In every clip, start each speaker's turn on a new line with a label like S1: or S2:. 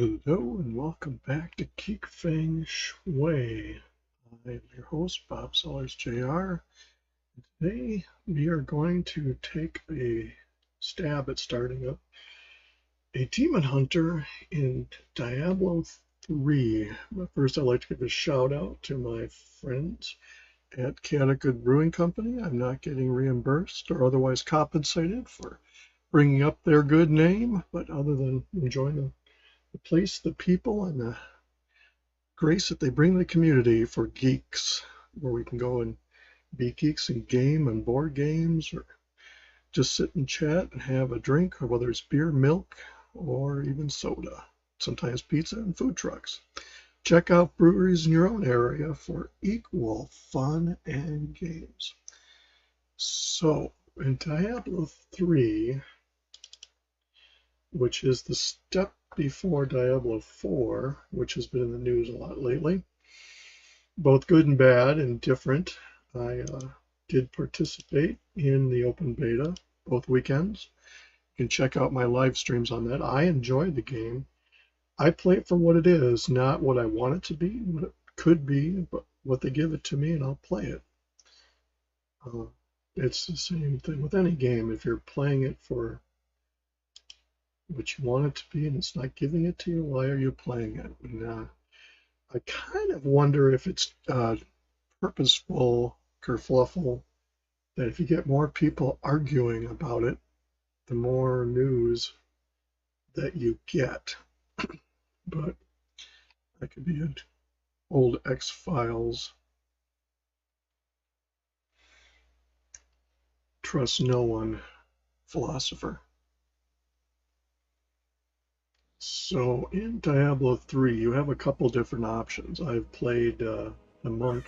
S1: Hello and welcome back to Geek, Feng, Shui. I am your host, Bob Sellers Jr. Today we are going to take a stab at starting up a demon hunter in Diablo 3. But first I'd like to give a shout out to my friends at Chaotic Good Brewing Company. I'm not getting reimbursed or otherwise compensated for bringing up their good name, but other than enjoying the place, the people, and the grace that they bring to the community for geeks, where we can go and be geeks and game and board games, or just sit and chat and have a drink, or whether it's beer, milk, or even soda, sometimes pizza and food trucks. Check out breweries in your own area for equal fun and games. So in Diablo 3, which is the step before Diablo 4, which has been in the news a lot lately, both good and bad and different. I did participate in the open beta both weekends. You can check out my live streams on that. I enjoyed the game. I play it for what it is, not what I want it to be, what it could be, but what they give it to me, and I'll play it. It's the same thing with any game. If you're playing it for what you want it to be and it's not giving it to you, why are you playing it? And I kind of wonder if it's purposeful, kerfluffle, that if you get more people arguing about it, the more news that you get. But that could be an old X-Files, trust no one philosopher. So in Diablo 3, you have a couple different options. I've played the monk,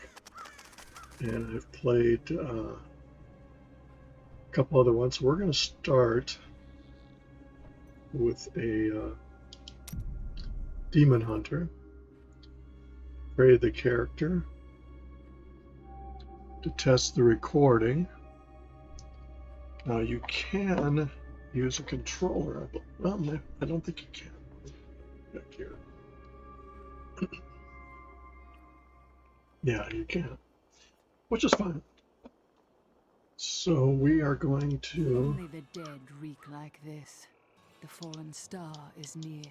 S1: and I've played a couple other ones. So we're going to start with a demon hunter. Create the character to test the recording. Now you can use a controller. Well, I don't think you can. Back here. Yeah, you can, which is fine. So we are going to.
S2: Only the dead reek like this. The fallen star is near.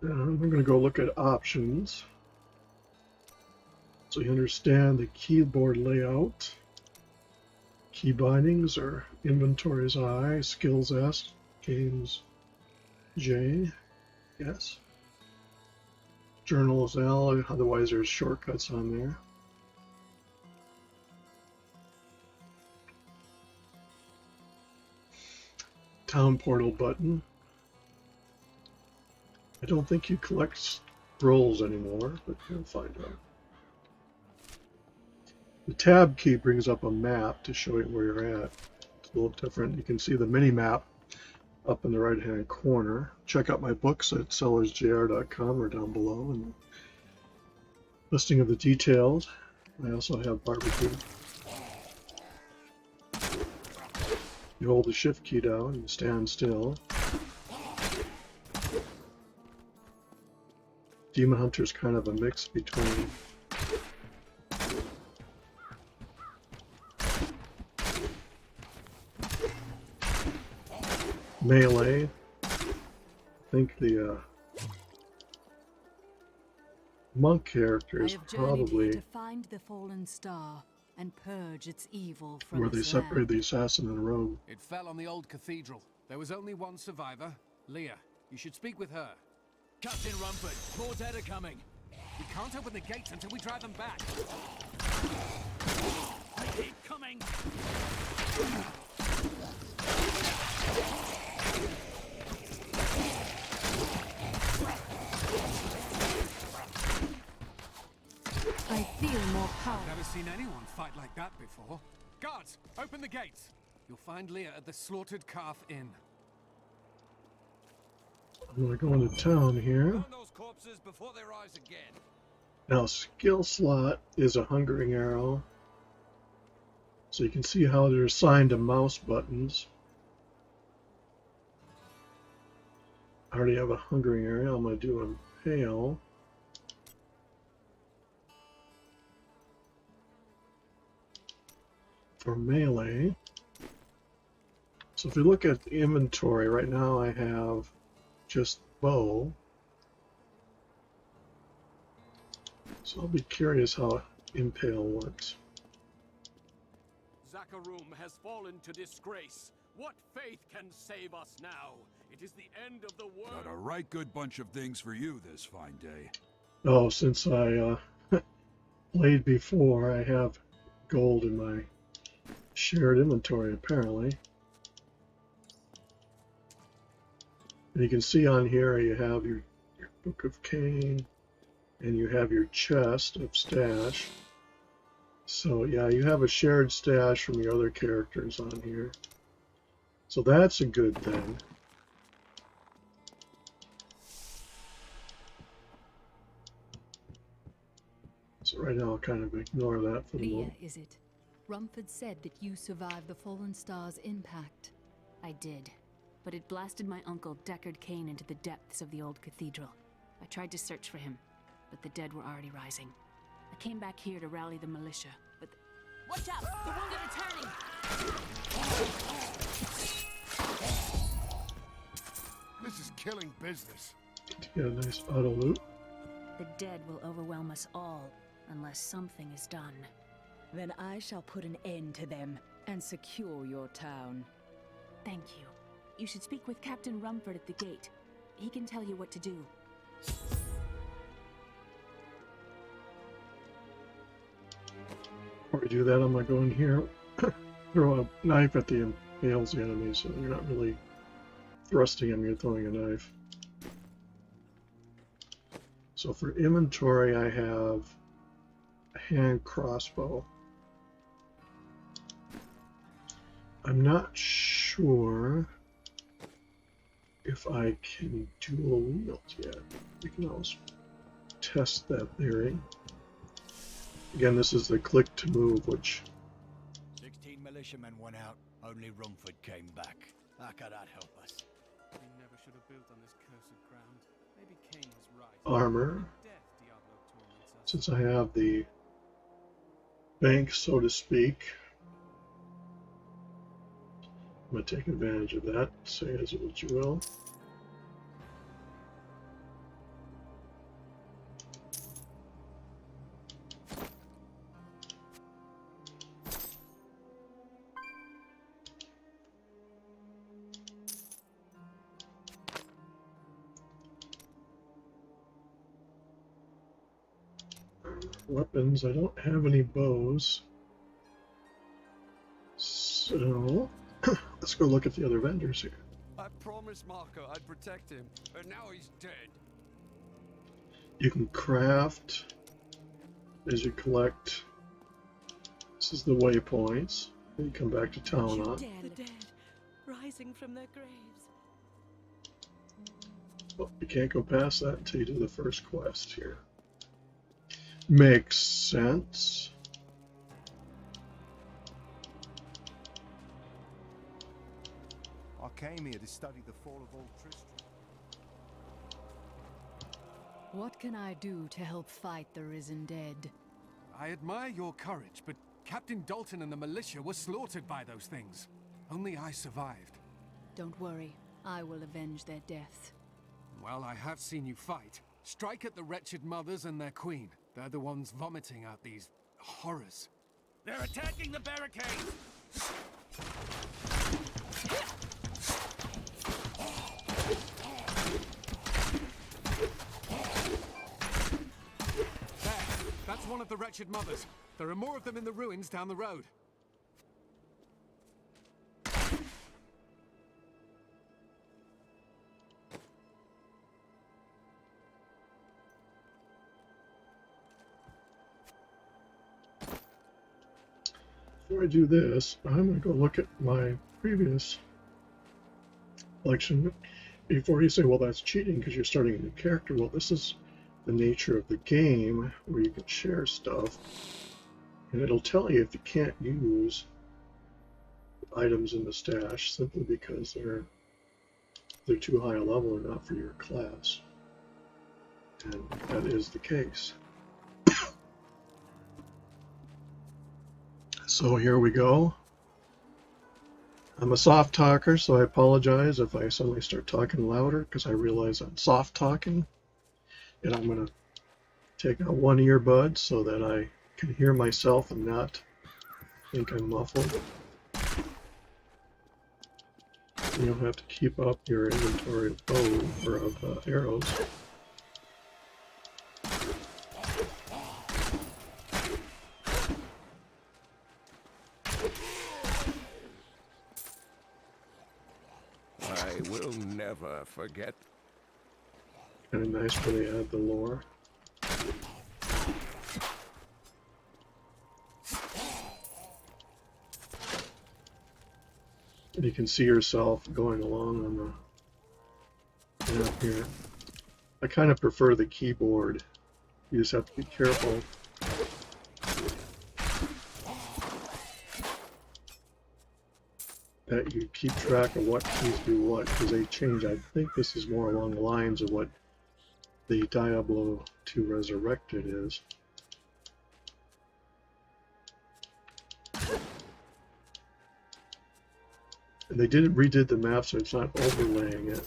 S1: I'm going to go look at options, so you understand the keyboard layout. Key bindings are inventories I, skills S, games J, yes. Journals L, otherwise there's shortcuts on there. Town portal button. I don't think you collect scrolls anymore, but you'll find out. The tab key brings up a map to show you where you're at. It's a little different. You can see the mini map up in the right hand corner. Check out my books at sellersjr.com or down below, and listing of the details. I also have barbecue. You hold the shift key down and stand still. Demon Hunter is kind of a mix between melee. I think the monk character is probably
S2: to find the fallen star and purge its evil from
S1: where they separate the assassin and rogue.
S3: It fell on the old cathedral. There was only one survivor, Leah. You should speak with her.
S4: Captain Rumford, more dead are coming.
S3: We can't open the gates until we drive them back.
S4: I keep coming.
S2: I feel more power.
S3: Never seen anyone fight like that before. Guards, open the gates. You'll find Leah at the Slaughtered Calf Inn.
S1: I'm going to go into town here.
S4: Burn those corpses before they rise again.
S1: Now, skill slot is a hungering arrow. So you can see how they're assigned to mouse buttons. I already have a hungering area. I'm going to do impale. For melee. So if you look at the inventory, right now I have just bow. So I'll be curious how impale works.
S4: Zakharum has fallen to disgrace. What faith can save us now? It is the end of the world.
S5: Got a right good bunch of things for you this fine day.
S1: Oh, since I played before, I have gold in my shared inventory apparently. And you can see on here you have your Book of Cain and you have your chest of stash. So yeah, you have a shared stash from your other characters on here. So that's a good thing. So right now I'll kind of ignore that for the
S2: Leah,
S1: moment.
S2: is it? Rumford said that you survived the Fallen Star's impact.
S6: I did, but it blasted my uncle Deckard Cain into the depths of the old cathedral. I tried to search for him, but the dead were already rising. I came back here to rally the militia, but watch out! The wounded are turning!
S7: This is killing business.
S1: To get a nice auto loot.
S6: The dead will overwhelm us all, unless something is done.
S8: Then I shall put an end to them and secure your town.
S6: Thank you. You should speak with Captain Rumford at the gate. He can tell you what to do.
S1: Before I do that, I'm going to go in here, throw a knife at the impales the enemy, so you're not really thrusting them, you're throwing a knife. So for inventory, I have a hand crossbow. I'm not sure if I can dual wield yet. We can always test that theory. Again, this is the click to move, which
S4: 16 militiamen went out. Only Rumford came back. How could that help us?
S3: We never should have built on this cursed ground. Maybe Cain was right.
S1: armor.
S3: Death, Diablo torments us.
S1: Since I have the bank, so to speak, I'm going to take advantage of that. Say as what you will. Weapons, I don't have any bows. So, let's go look at the other vendors here.
S4: I promised Marco I'd protect him, and now he's dead.
S1: You can craft as you collect. This is the waypoints that you come back to town on.
S8: The dead, rising from their graves.
S1: Well, you can't go past that until you do the first quest here. Makes sense.
S7: I came here to study the fall of old Tristram.
S2: What can I do to help fight the risen dead?
S3: I admire your courage, but Captain Dalton and the militia were slaughtered by those things. Only I survived.
S2: Don't worry, I will avenge their death.
S3: Well, I have seen you fight. Strike at the wretched mothers and their queen. They're the ones vomiting out these horrors.
S4: They're attacking the barricades!
S3: There, that's one of the wretched mothers. There are more of them in the ruins down the road.
S1: Before I do this, I'm going to go look at my previous collection. Before you say, well, that's cheating because you're starting a new character. Well, this is the nature of the game where you can share stuff. And it'll tell you if you can't use items in the stash simply because they're they're too high a level or not for your class. And that is the case. So here we go. I'm a soft talker, so I apologize if I suddenly start talking louder because I realize I'm soft talking. And I'm going to take out one earbud so that I can hear myself and not think I'm muffled. You'll have to keep up your inventory of bow or of arrows.
S4: I will never forget.
S1: Kind of nice when they add the lore. You can see yourself going along on the map here. I kind of prefer the keyboard. You just have to be careful. That you keep track of what keys do what, because they change. I think this is more along the lines of what the Diablo 2 Resurrected is. And they redid the map, so it's not overlaying it.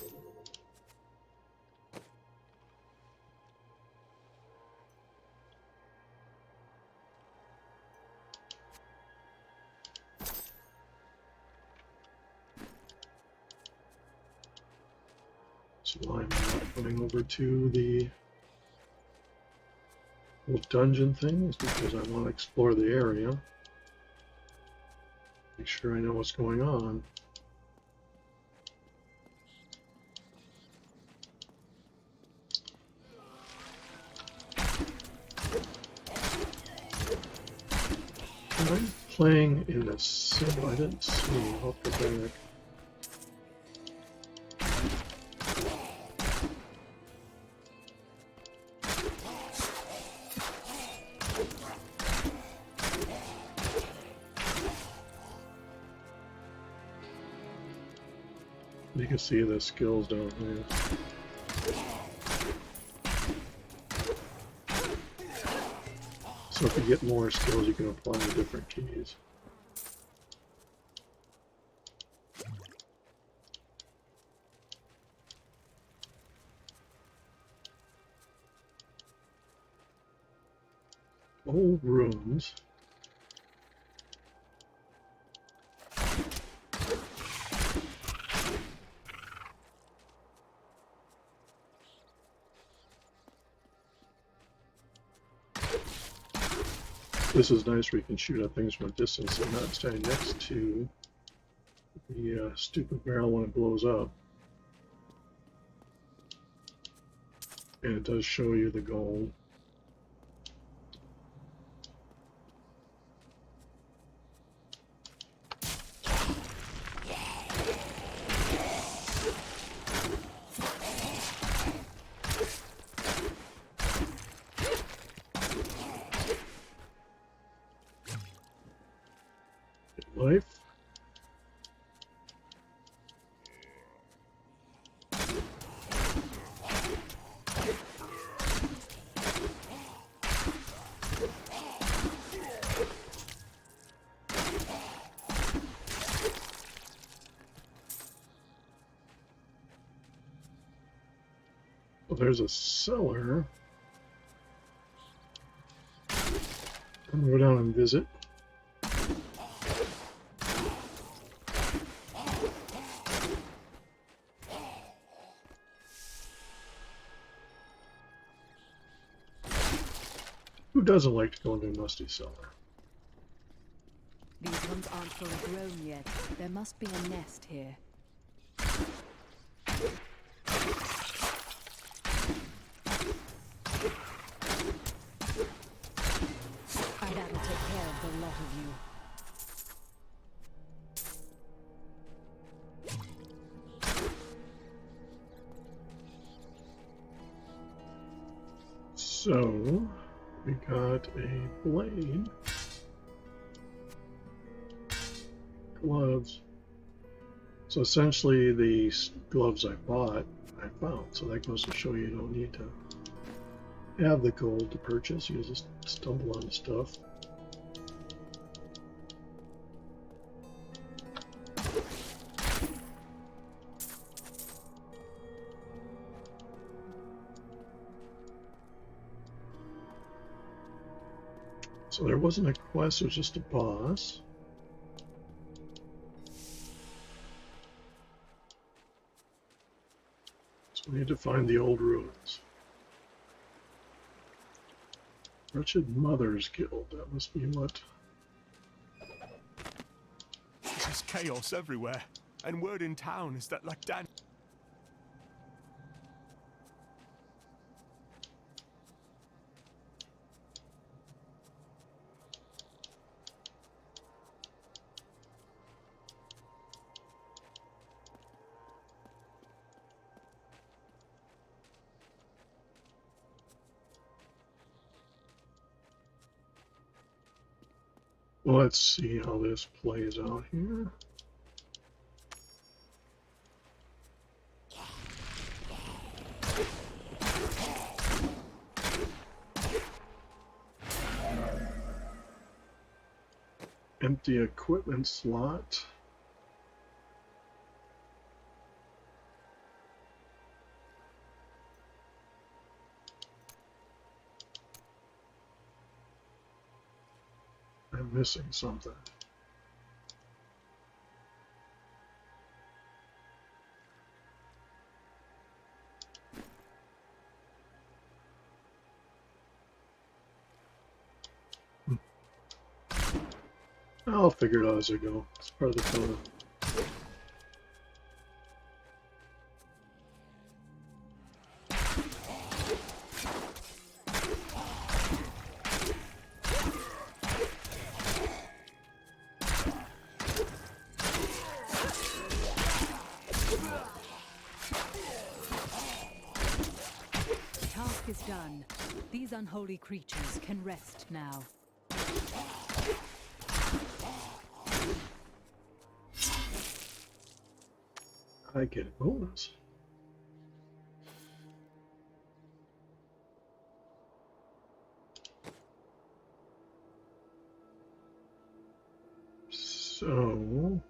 S1: So I'm not going over to the little dungeon things because I want to explore the area. Make sure I know what's going on. I'm playing in a sim. I didn't see. I'll go back. You can see the skills down here. So if you get more skills, you can apply the different keys. Old runes. This is nice where you can shoot at things from a distance and not stand next to the stupid barrel when it blows up. And it does show you the gold. Life. Well, there's a cellar. I'm gonna go down and visit. Who doesn't like to go into a musty cellar?
S8: These ones aren't fully grown yet. There must be a nest here. That'll take care of the lot of you.
S1: So, we got a blade, gloves, So essentially the gloves I bought, I found. So that goes to show you don't need to have the gold to purchase. You just stumble on stuff. So there wasn't a quest, it was just a boss. So we need to find the old ruins. Wretched Mother's Guild, that must be what...
S7: There's chaos everywhere, and word in town is that Dan.
S1: Let's see how this plays out here. Empty equipment slot. I'm missing something. I'll figure it out as I go. It's part of the fun.
S8: Task is done. These unholy creatures can rest now.
S1: I get a bonus. So, wonder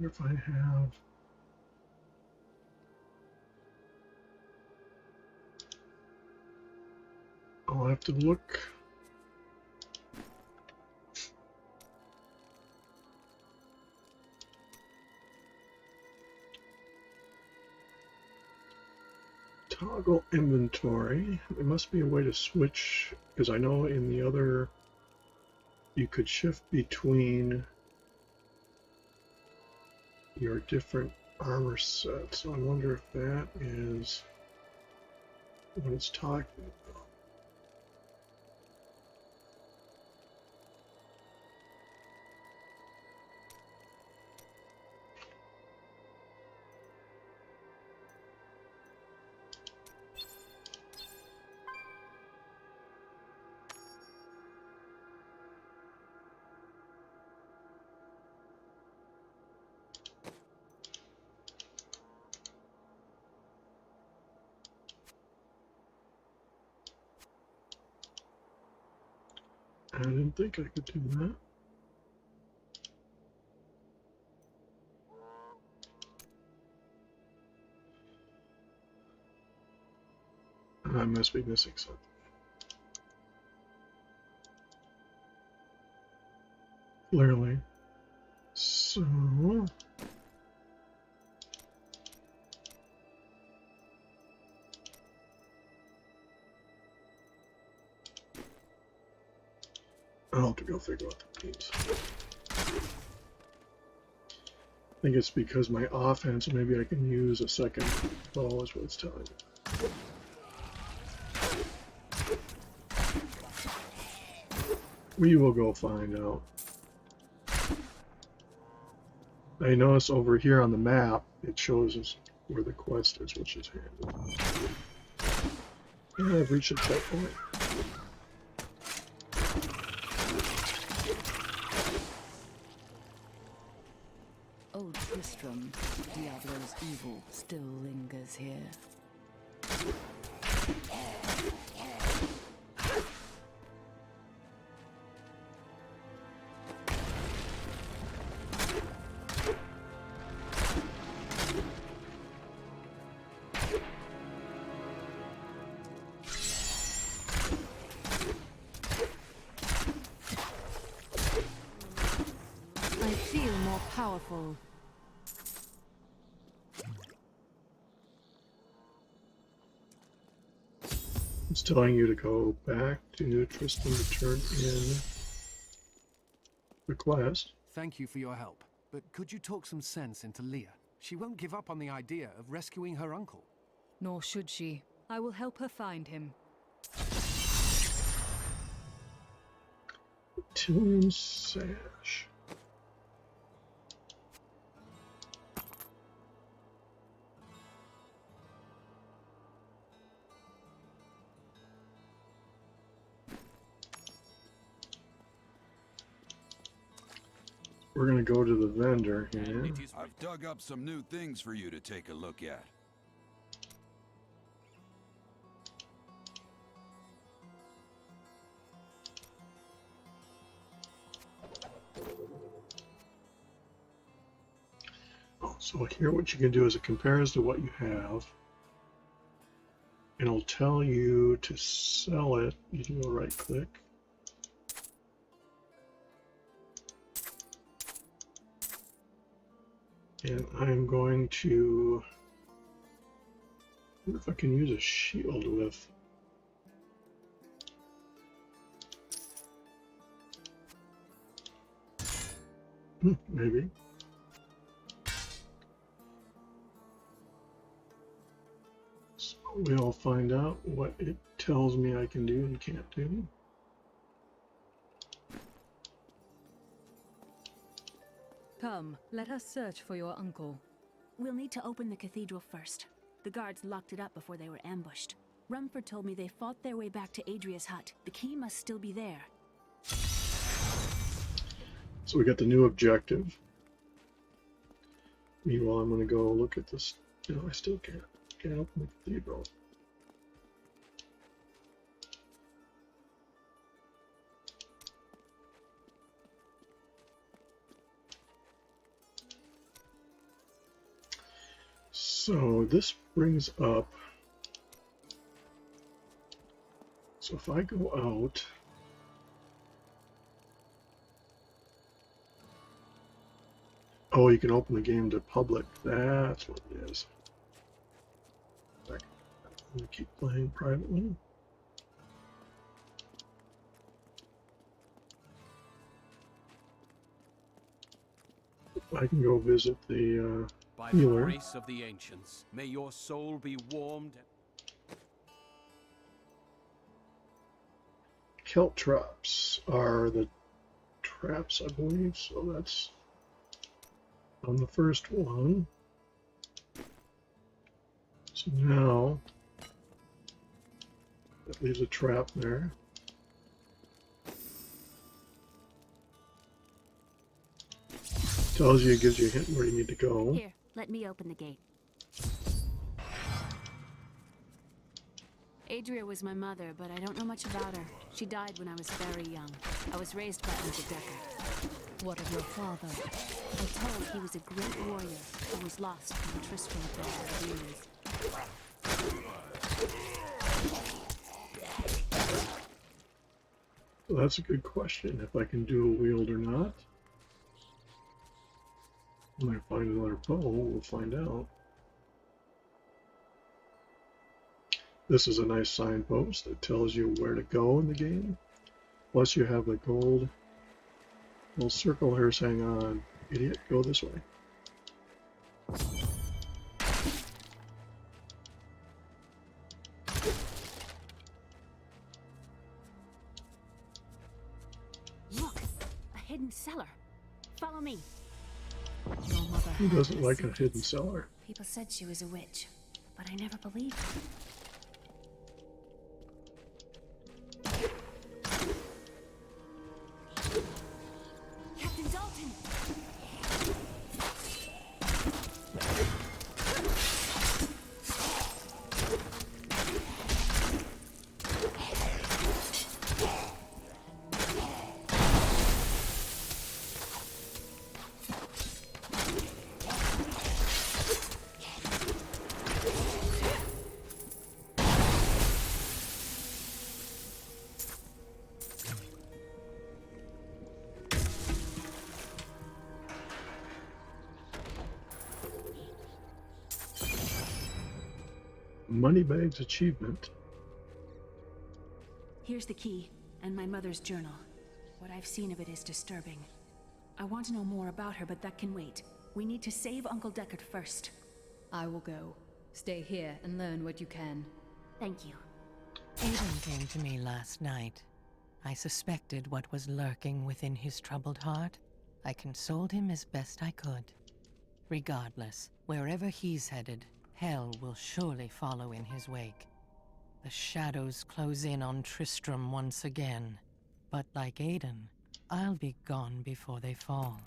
S1: if I have... I'll have to look. Toggle inventory. There must be a way to switch, because I know in the other you could shift between your different armor sets. So I wonder if that is what it's talking about. I didn't think I could do that. I must be missing something. Clearly. So... I'll have to go figure out the teams. I think it's because my offense, maybe I can use a second bow is what it's telling me. We will go find out. I notice over here on the map, it shows us where the quest is, which is handy. And I've reached a checkpoint.
S2: maelstrom, Diablo's evil still lingers here. I feel more powerful.
S1: It's telling you to go back to Tristan to turn in the quest.
S3: Thank you for your help. But could you talk some sense into Leah? She won't give up on the idea of rescuing her uncle.
S8: Nor should she. I will help her find him.
S1: Tillian Sash. We're going to go to the vendor here.
S5: I've dug up some new things for you to take a look at.
S1: So here what you can do is it compares to what you have. And it'll tell you to sell it. You do a right click. And I'm going to, I wonder if I can use a shield with. Maybe. So we'll find out what it tells me I can do and can't do.
S8: Come, let us search for your uncle.
S6: We'll need to open the cathedral first. The guards locked it up before they were ambushed. Rumford told me they fought their way back to Adria's hut. The key must still be there.
S1: So we got the new objective. Meanwhile, I'm going to go look at this. No, I still can't open the cathedral. So this brings up, so if I go out, oh, you can open the game to public. That's what it is. I'm going to keep playing privately. I can go visit the
S4: By the
S1: healer.
S4: grace of the ancients, may your soul be warmed.
S1: Kelp traps are the traps, I believe, so that's on the first one. So now that leaves a trap there. Tells you, gives you a hint where you need to go.
S6: Here, let me open the gate. Adria was my mother, but I don't know much about her. She died when I was very young. I was raised by Uncle Deckard.
S8: What of your father?
S6: I'm told he was a great warrior who was lost when Tristram for years.
S1: Well, that's a good question, if I can dual wield or not. When I find another bow, we'll find out. This is a nice signpost that tells you where to go in the game. Plus you have the gold little circle here saying, idiot, go this way.
S6: Look, a hidden cellar. Follow me.
S8: Your mother
S1: Who
S8: had
S1: doesn't
S8: a
S1: like a
S8: secret.
S1: hidden cellar?
S6: People said she was a witch, but I never believed them. Captain Dalton!
S1: Moneybags achievement.
S6: Here's the key, and my mother's journal. What I've seen of it is disturbing. I want to know more about her, but that can wait. We need to save Uncle Deckard first.
S8: I will go. Stay here and learn what you can.
S6: Thank you.
S9: Aiden came to me last night. I suspected what was lurking within his troubled heart. I consoled him as best I could. Regardless, wherever he's headed, hell will surely follow in his wake. The shadows close in on Tristram once again. But like Aiden, I'll be gone before they fall.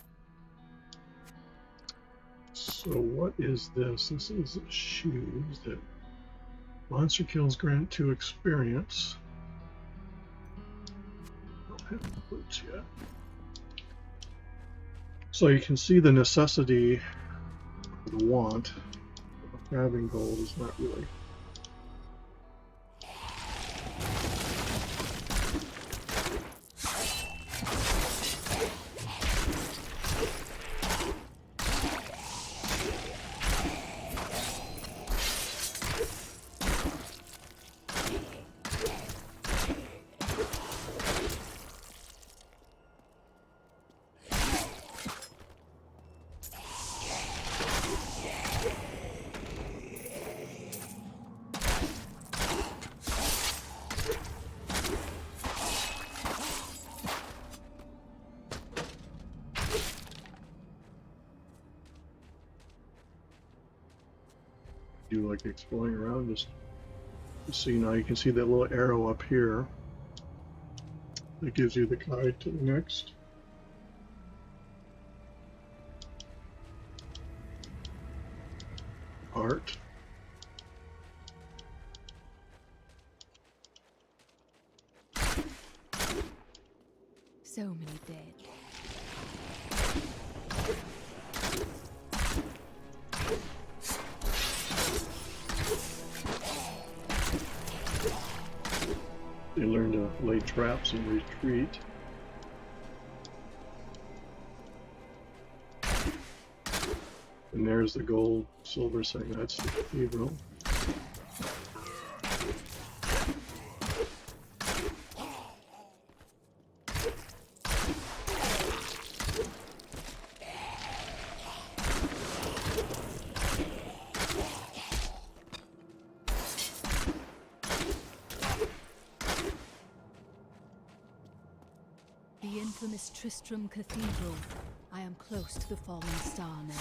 S1: So what is this? This is shoes that monster kills grant 2 experience. Don't have the boots yet. So you can see the necessity, the want, of grabbing gold is not really. Do like exploring around, just see now you can see that little arrow up here that gives you the guide to the next part.
S8: So many dead.
S1: They learn to lay traps and retreat. And there's the gold, silver saying that's the cathedral.
S8: The infamous Tristram Cathedral. I am close to the fallen star now.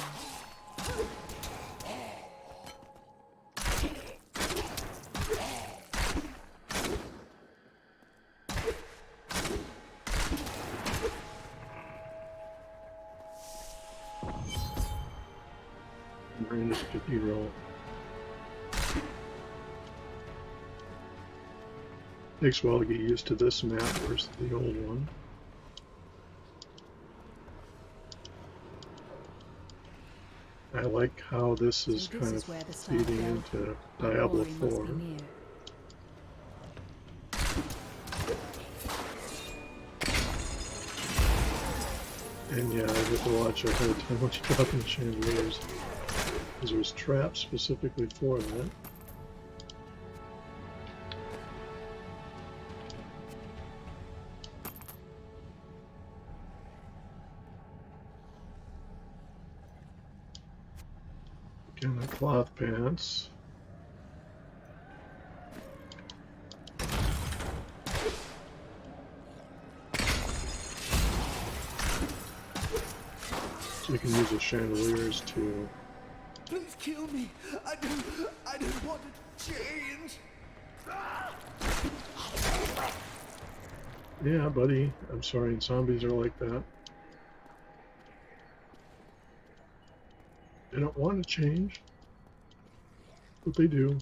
S1: We're in this cathedral. Takes a while to get used to this map versus the old one. I like how this is kind of feeding into Diablo 4. And yeah, I have to watch ahead of time what you drop in the chandeliers, because there's traps specifically for that. Again, the cloth pants. So you can use the chandeliers to...
S7: Please kill me. I don't want to change.
S1: Yeah, buddy. I'm sorry, zombies are like that. They don't want to change, but they do.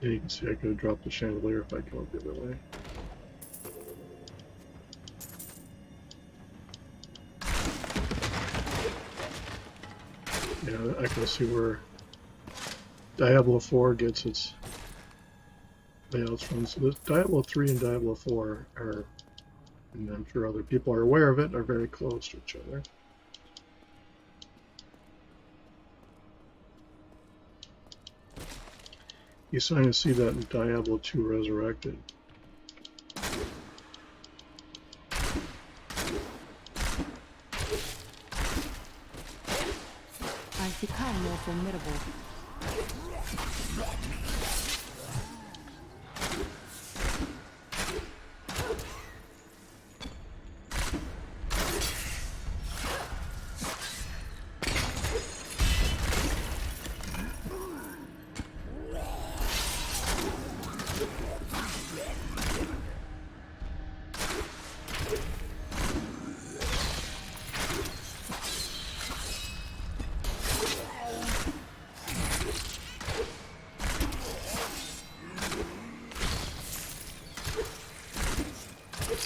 S1: Yeah, you can see I could have dropped the chandelier if I come up the other way. Yeah, I can see where Diablo 4 gets its layouts from. So this Diablo 3 and Diablo 4 are, and I'm sure other people are aware of it, are very close to each other. You're starting to see that in Diablo 2 Resurrected.
S8: I've become more formidable.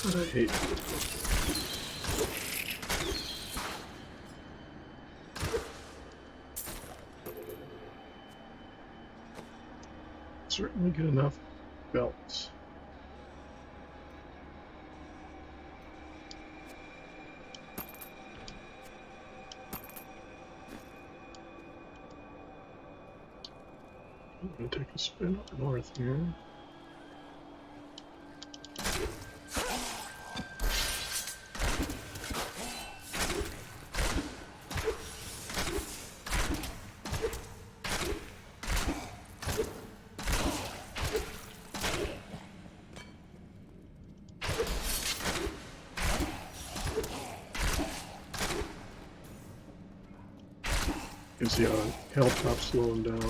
S1: I hate. Certainly good enough belts. I'm going to take a spin up north here. You can see how Helltop's slowing down.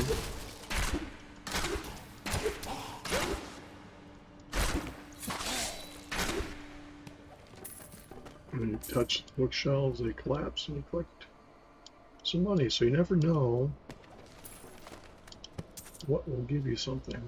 S1: When you touch bookshelves, they collapse and you collect some money. So you never know what will give you something.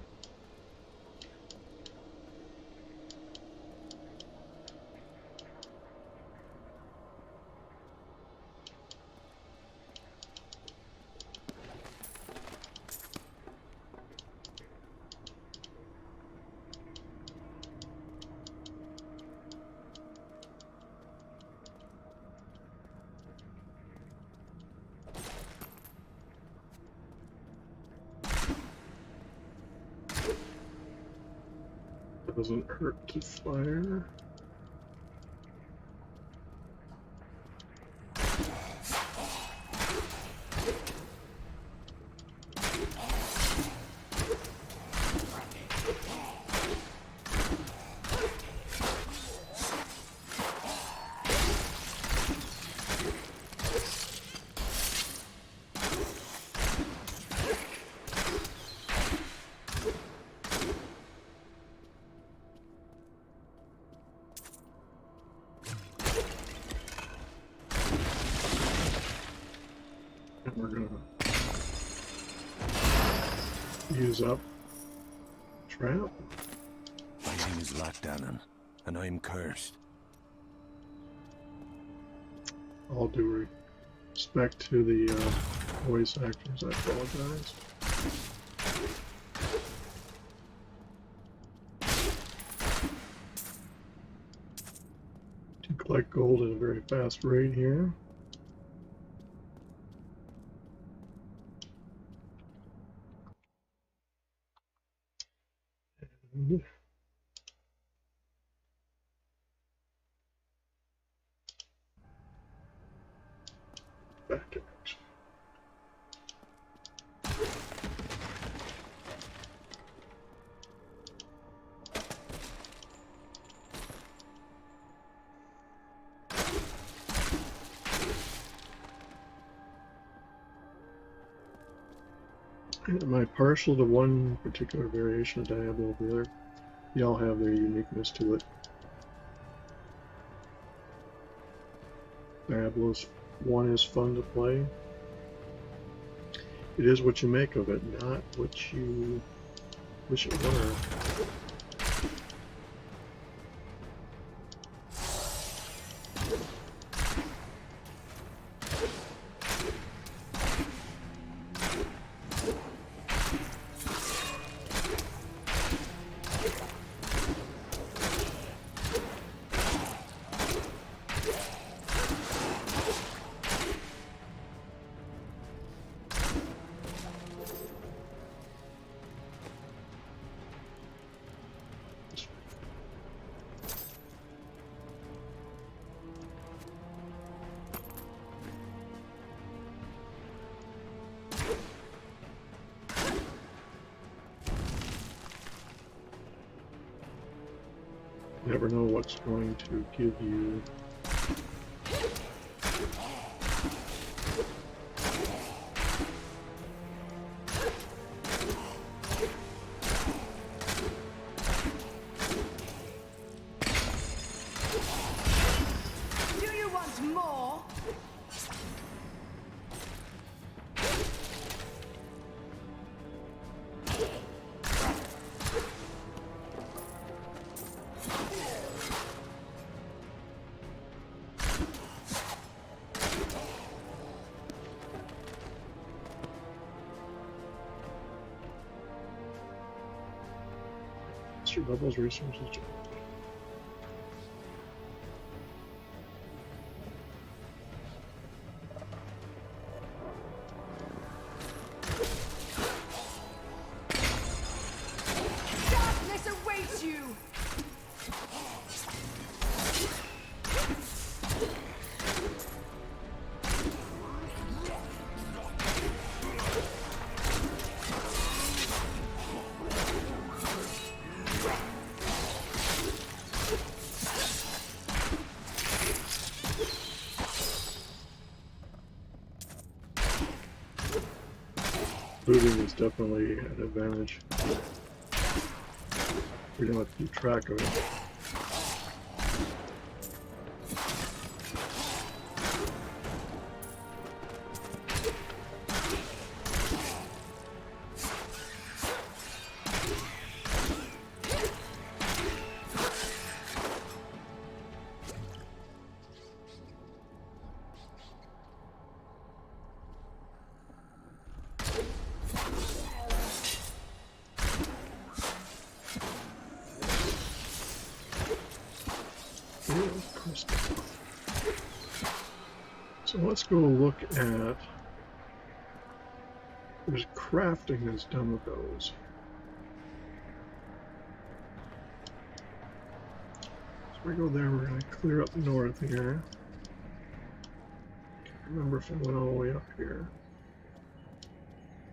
S1: Doesn't hurt to fire. We're gonna use up trap.
S7: My name is Lockdown, and I'm cursed.
S1: All due respect to the voice actors, I apologize. To collect gold at a very fast rate here. And back to action. Am I partial to one particular variation of Diablo over the other? They all have their uniqueness to it. Diablo's 1 is fun to play. It is what you make of it, not what you wish it were. never know what's going to give you Master doubles resources.
S2: Darkness awaits you!
S1: Looting is definitely an advantage. We don't have to keep track of it. So let's go look at, there's crafting that's done with those. So we go there, we're going to clear up north here. Can't remember if I went all the way up here.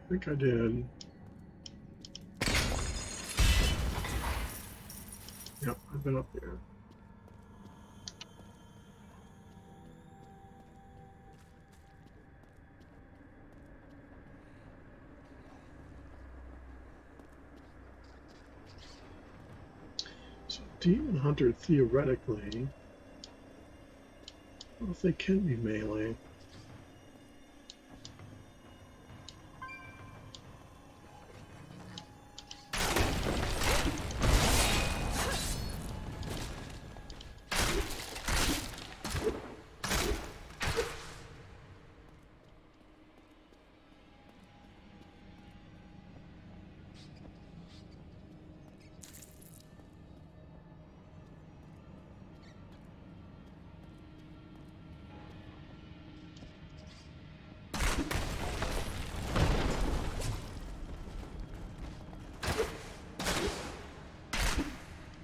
S1: I think I did. Yep, I've been up here. Demon Hunter, theoretically, I don't know if they can be melee.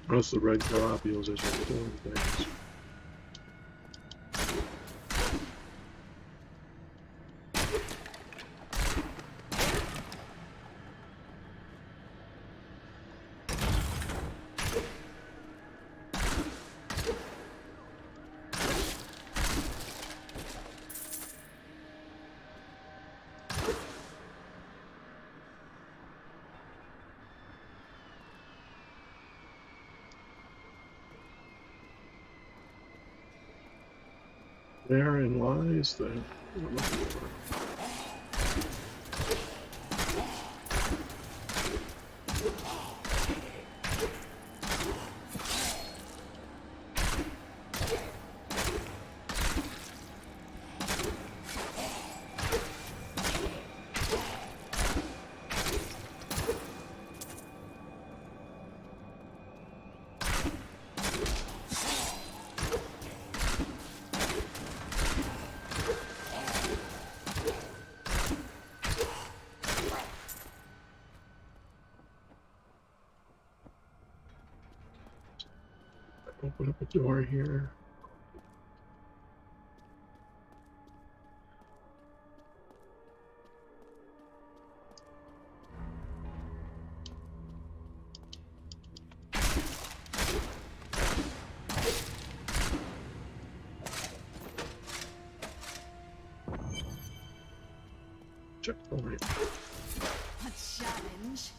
S1: Unless the red globules as you're pulling things. Therein lies the what I'm looking for. Open up a door here. checkpoint.
S2: A challenge.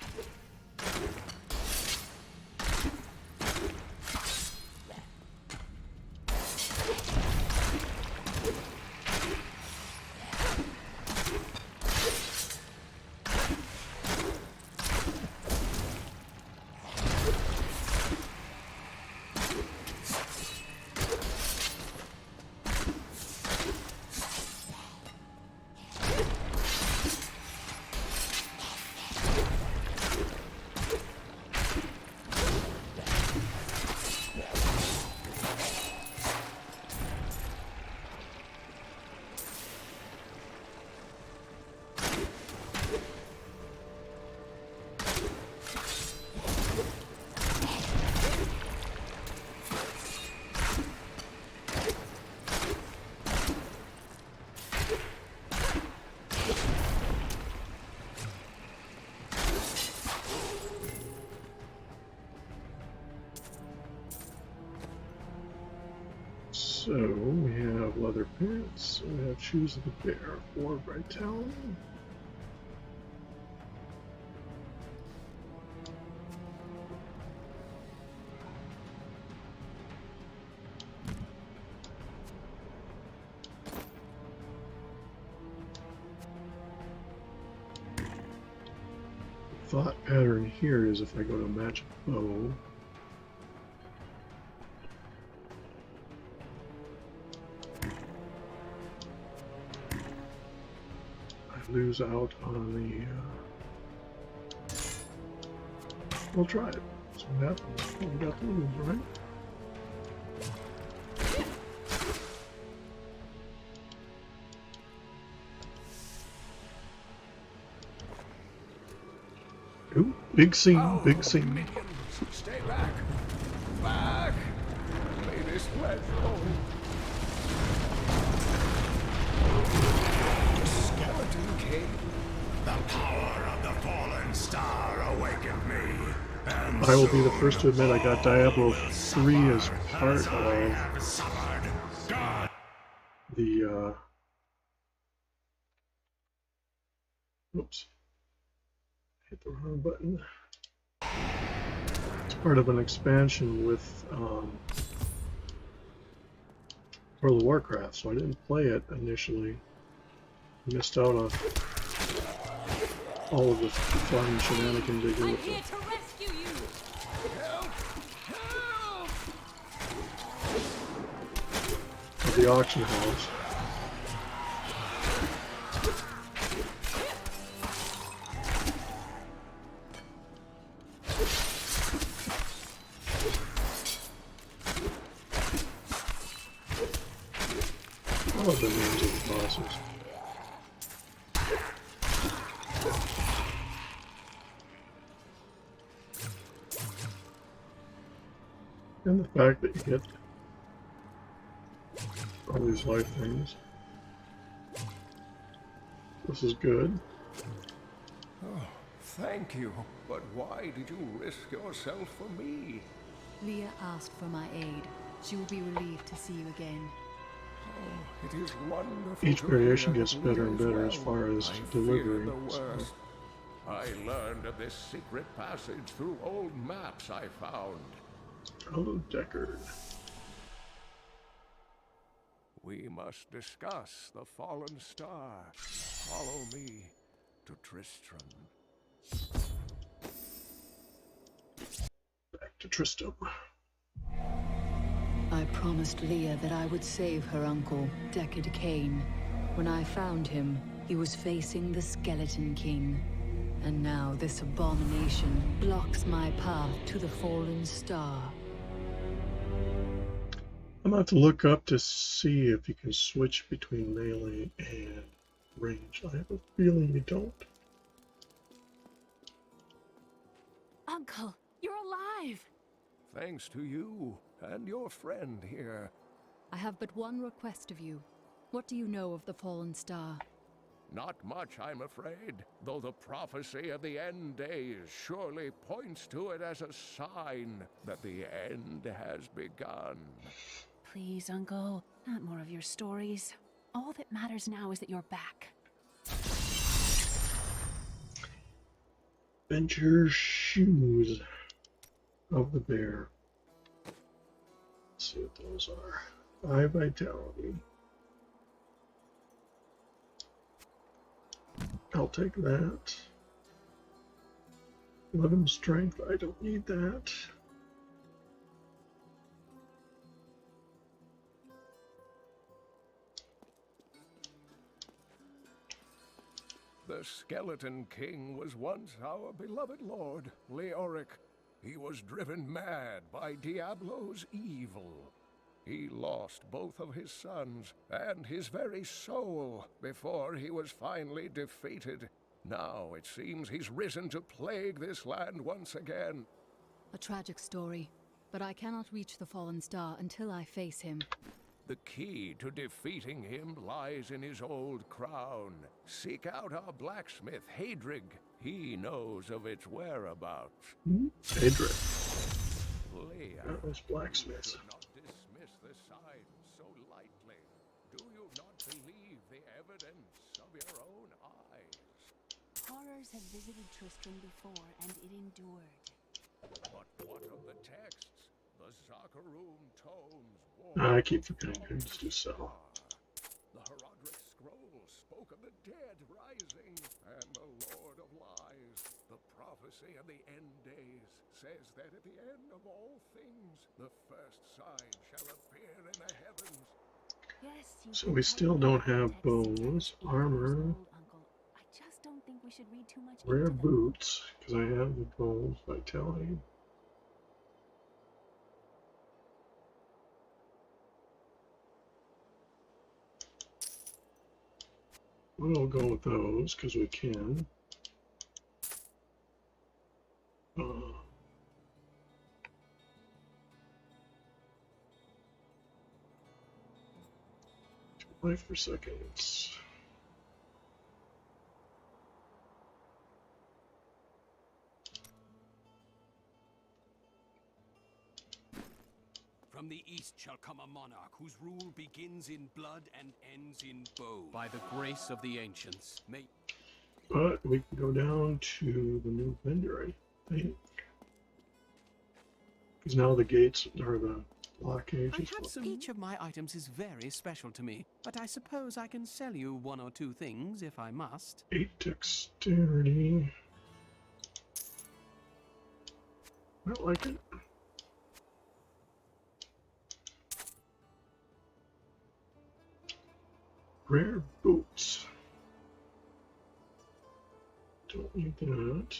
S1: So we have leather pants, we have shoes of the bear, 4 vitality. The thought pattern here is if I go to magic bow, lose out on the we'll try it. See what happens. We got to lose, right? Ooh, big scene, big scene.
S4: Minions, stay back! Back! May this pledge go. Skeleton King.
S10: The power of the fallen star awakened me. And
S1: I will be the first to admit I got Diablo 3 as part of the oops. Hit the wrong button. It's part of an expansion with World of Warcraft, so I didn't play it initially. Missed out on all of the fun shenanigans they do with it.
S2: To rescue you.
S4: Help! Help!
S1: Of the auction house. I love the names of the bosses. And the fact that you get all these life things. This is good.
S4: Oh, thank you. But why did you risk yourself for me?
S8: Leah asked for my aid. She will be relieved to see you again.
S4: Oh, it is wonderful.
S1: Each
S4: to
S1: variation
S4: hear
S1: gets
S4: that
S1: better and
S4: Leah is
S1: better as
S4: well.
S1: far as
S4: I
S1: delivery.
S4: fear the
S1: So.
S4: worst. I learned of this secret passage through old maps I found.
S1: Hello, Deckard.
S4: We must discuss the fallen star. Follow me to Tristram.
S1: Back to Tristram.
S8: I promised Leah that I would save her uncle, Deckard Cain. When I found him, he was facing the Skeleton King. And now this abomination blocks my path to the fallen star.
S1: I'm going to have to look up to see if you can switch between melee and range. I have a feeling you don't.
S6: Uncle, you're alive!
S4: Thanks to you and your friend here.
S8: I have but one request of you. What do you know of the fallen star?
S4: Not much, I'm afraid, though the prophecy of the end days surely points to it as a sign that the end has begun.
S6: Please, Uncle, not more of your stories. All that matters now is that you're back.
S1: Adventure shoes of the bear. Let's see what those are. 5 vitality. I'll take that. 11 strength. I don't need that.
S4: The Skeleton King was once our beloved lord, Leoric. He was driven mad by Diablo's evil. He lost both of his sons and his very soul before he was finally defeated. Now it seems he's risen to plague this land once again.
S11: A tragic story, but I cannot reach the Fallen Star until I face him.
S4: The key to defeating him lies in his old crown. Seek out our blacksmith, Hadrig. He knows of its whereabouts.
S1: Hadrig.
S4: Leia,
S1: That was blacksmith.
S4: do not dismiss the signs so lightly. Do you not believe the evidence of your own eyes?
S6: Horrors have visited Tristram before, and it endured.
S4: But what of the texts? The Zakharum tomes.
S1: I keep forgetting things to sell.
S4: The Herodric scroll spoke of the dead rising, and the Lord of Lies. The prophecy of the end days says that at the end of all things, the first sign shall appear in the heavens.
S6: Yes,
S1: So we still don't have bones, armor,
S6: I just don't think we should read too much
S1: rare
S6: into them.
S1: boots, because I have the bones, vitality. We'll go with those because we can. Life per seconds.
S12: From the east shall come a monarch whose rule begins in blood and ends in bone. By the grace of the ancients, may...
S1: But we can go down to the new vendor, I think. Because now the gates are the blockades.
S12: Each of my items is very special to me, but I suppose I can sell you 1 or 2 things if I must.
S1: 8 dexterity. I like it. Rare boots. Don't need that.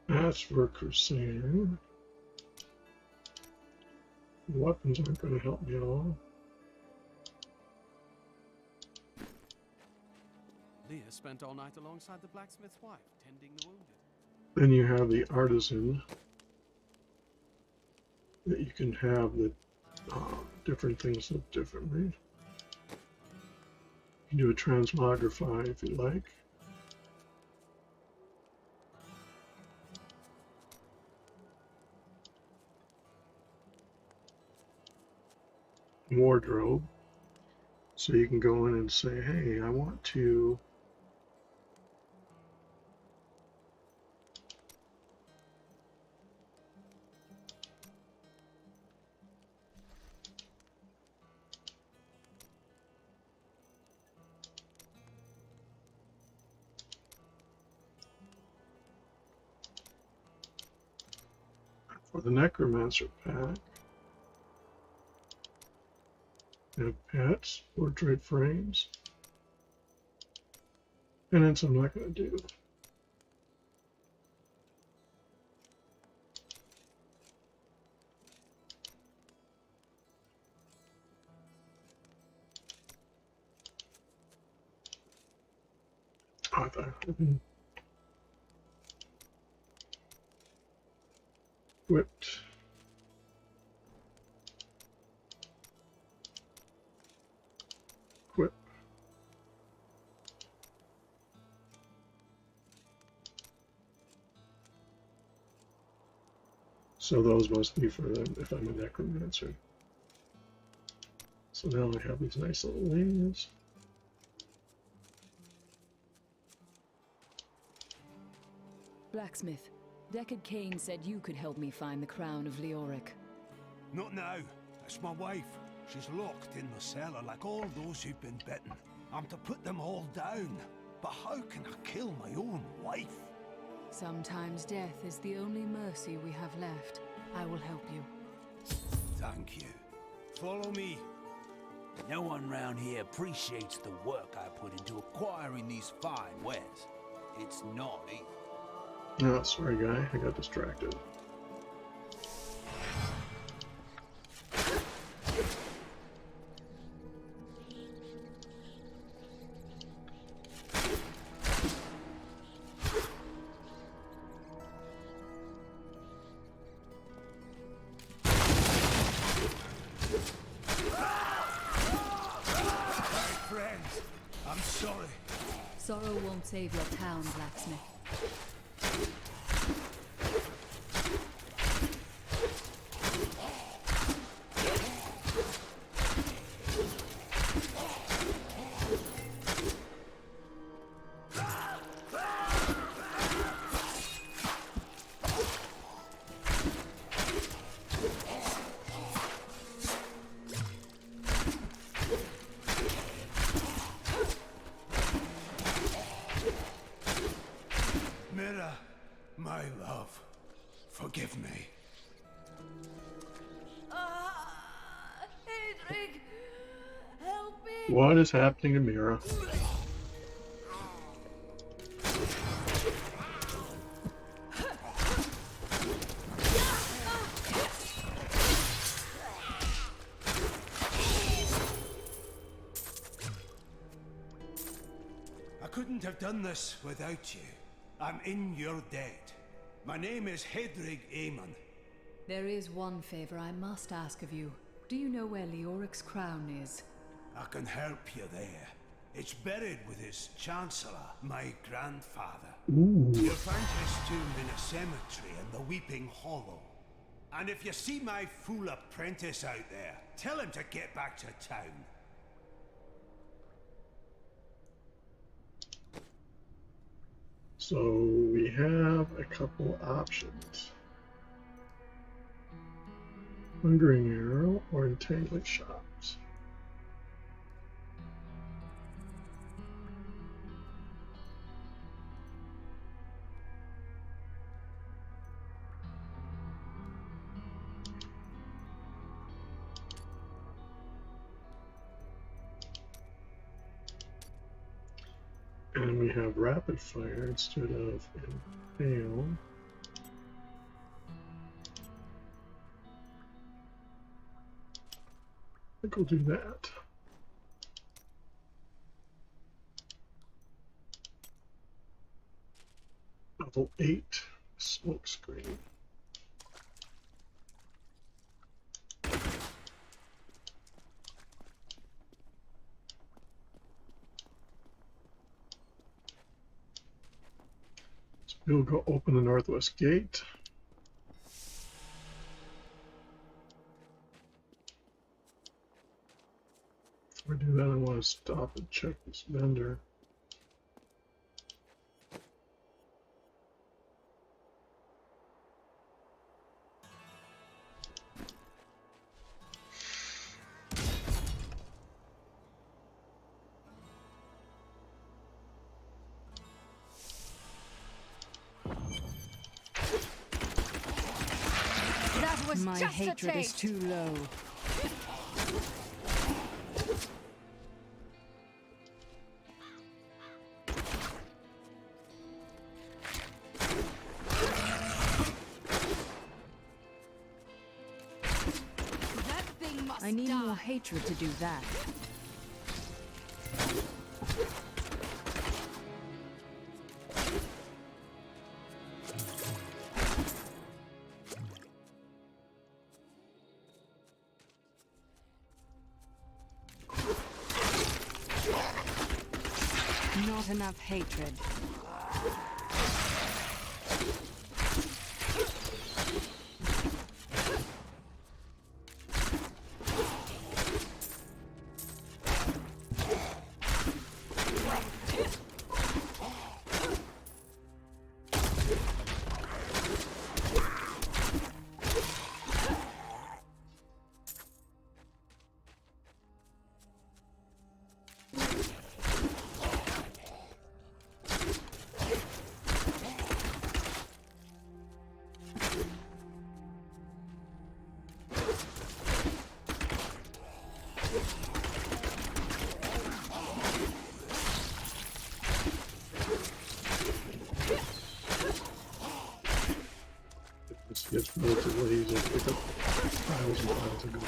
S1: That's for Crusader. Weapons aren't going to help me at all.
S12: Leah spent all night alongside the blacksmith's wife, tending the wounded.
S1: Then you have the artisan that you can have the different things look differently. You can do a transmogrify if you like. Wardrobe. So you can go in and say, hey, I want to for the Necromancer pack. Have pets, portrait frames, penance I'm not going to do. Oh, I thought whipped. Quit. So those must be for them if I'm a necromancer. So now we have these nice little wings.
S11: Blacksmith, Deckard Cain said you could help me find the crown of Leoric.
S10: Not now. It's my wife. She's locked in the cellar like all those who've been bitten. I'm to put them all down. But how can I kill my own wife?
S11: Sometimes death is the only mercy we have left. I will help you.
S10: Thank you. Follow me.
S12: No one round here appreciates the work I put into acquiring these fine wares. It's not easy.
S1: Oh, sorry guy, I got distracted.
S10: Friends, I'm sorry.
S11: Sorrow won't save your town, Blacksmith.
S10: My love, forgive me.
S11: Hedrick, help me!
S1: What is happening to Mira?
S10: I couldn't have done this without you. I'm in your debt. My name is Hedrick Aemon.
S11: There is one favor I must ask of you. Do you know where Leoric's crown is?
S10: I can help you there. It's buried with his chancellor, my grandfather. You'll find his tomb in a cemetery in the Weeping Hollow. And if you see my fool apprentice out there, tell him to get back to town.
S1: So we have a couple options. Hungering Arrow or Entangling Shots. And we have Rapid Fire instead of Impale. I think we'll do that. Level 8 Smoke Screen. We'll go open the northwest gate. Before I do that, I want to stop and check this vendor.
S11: My hatred is too low. I need more hatred to do that. Not enough hatred.
S1: piles and piles of gold.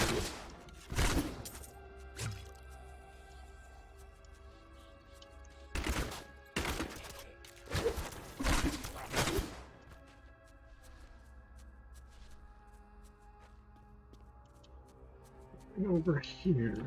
S1: Over here.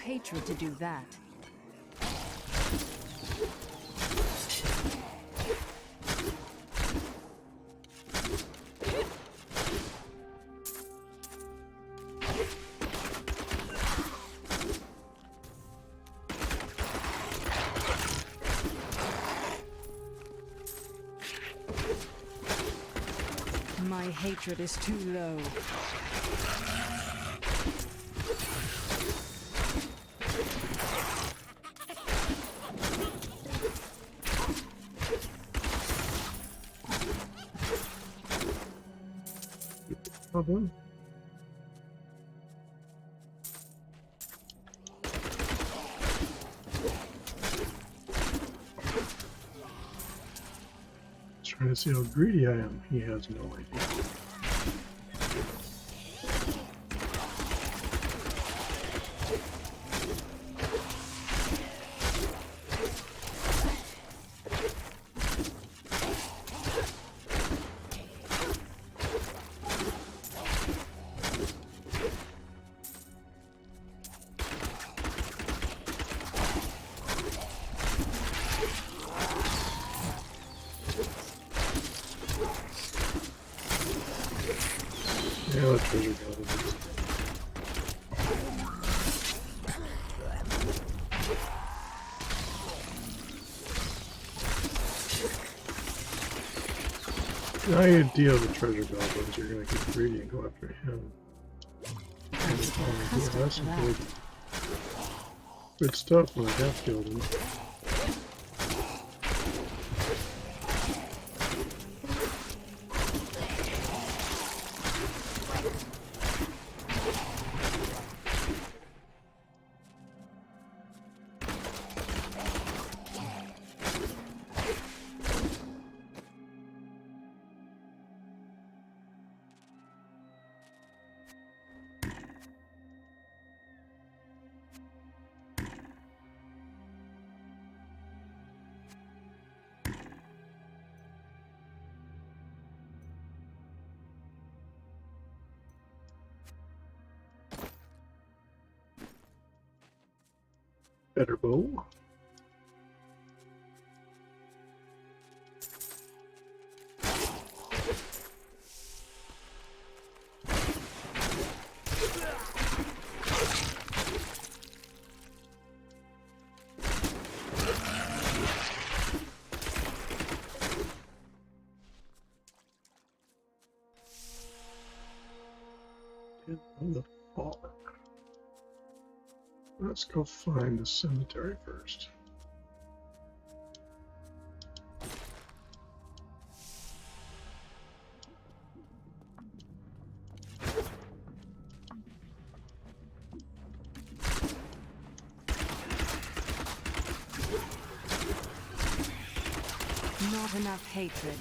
S11: Hatred to do that. My hatred is too low.
S1: Problem. Trying to see how greedy I am. He has no idea. Yeah, that treasure got it. The idea of the treasure goblins, you're gonna get greedy and go after him. And, yeah, that's some good stuff when I have killed him. Better bow. On the fallen. Let's go find the cemetery first.
S11: Not enough hatred.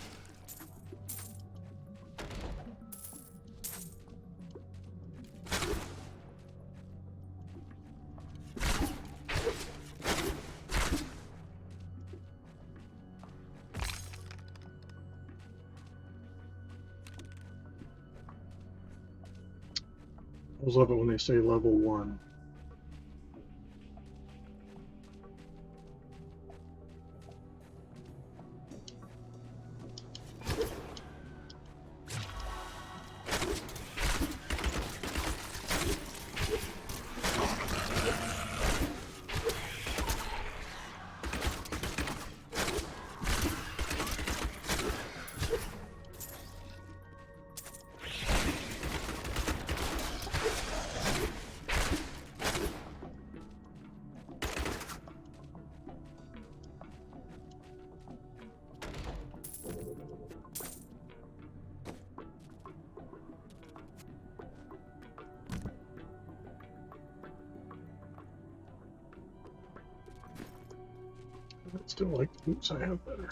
S1: I always love it when they say level 1. I still like the boots I have better.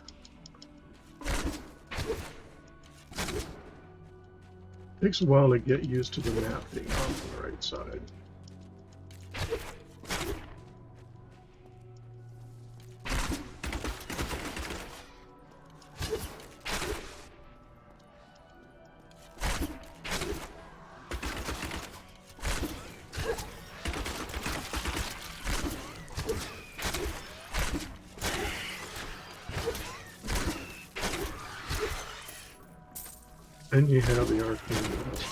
S1: Takes a while to get used to the map being on the right side. And you have the arcane mask.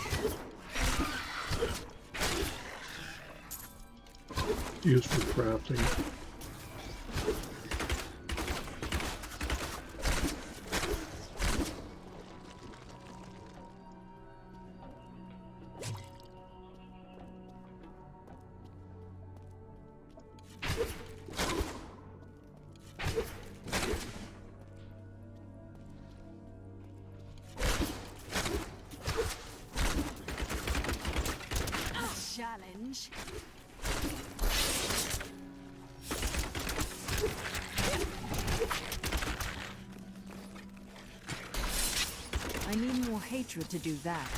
S1: Used for crafting.
S6: Challenge.
S2: I need more hatred to do that.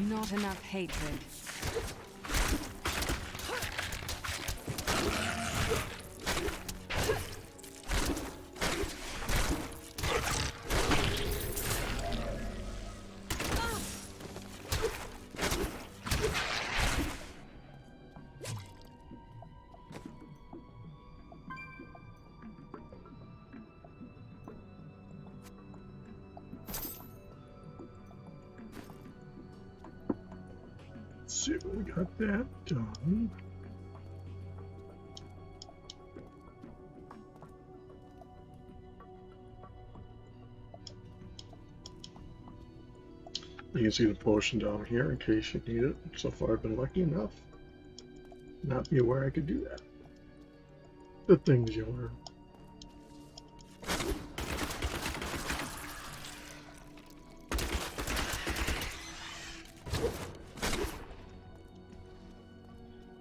S2: Not enough hatred.
S1: See, we got that done. You can see the potion down here in case you need it. So far I've been lucky enough not be aware I could do that. The things you learn.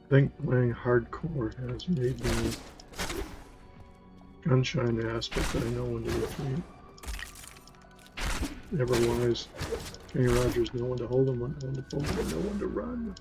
S1: I think playing hardcore has made me gun-shy aspect that I know when to retreat. Never wise. Kenny Rogers know when to hold him, when to pull him, and know when to run.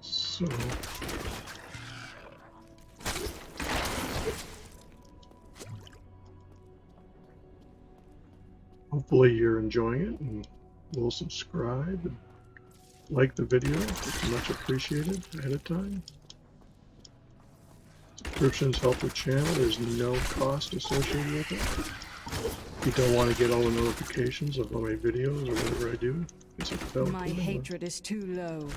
S1: So hopefully you're enjoying it and will subscribe and like the video. It's much appreciated ahead of time. Subscriptions help the channel. There's no cost associated with it. If you don't want to get all the notifications of all my videos or whatever I do, it's a
S2: My hatred is too low.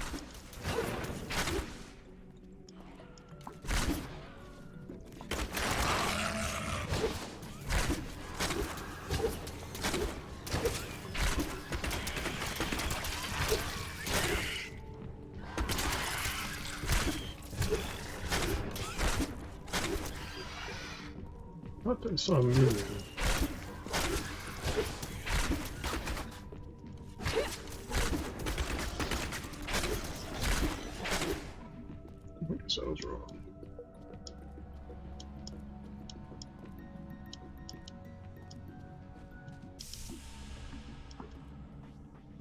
S1: I thought I saw a minion. I guess I was wrong.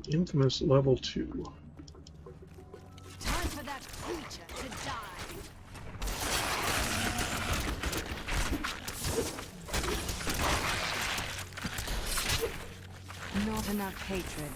S1: Infamous level 2.
S6: Time for that creature to die.
S2: Not enough hatred.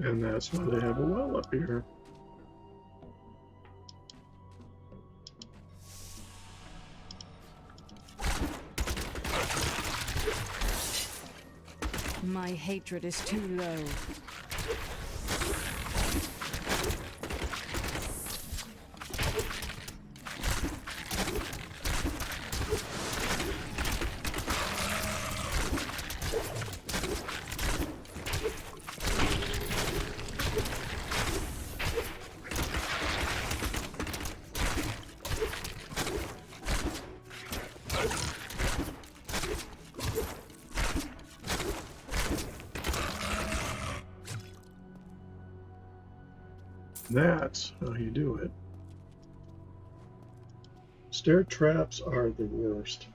S1: And that's why they have a well up here.
S2: My hatred is too low.
S1: That's how you do it. Stair traps are the worst.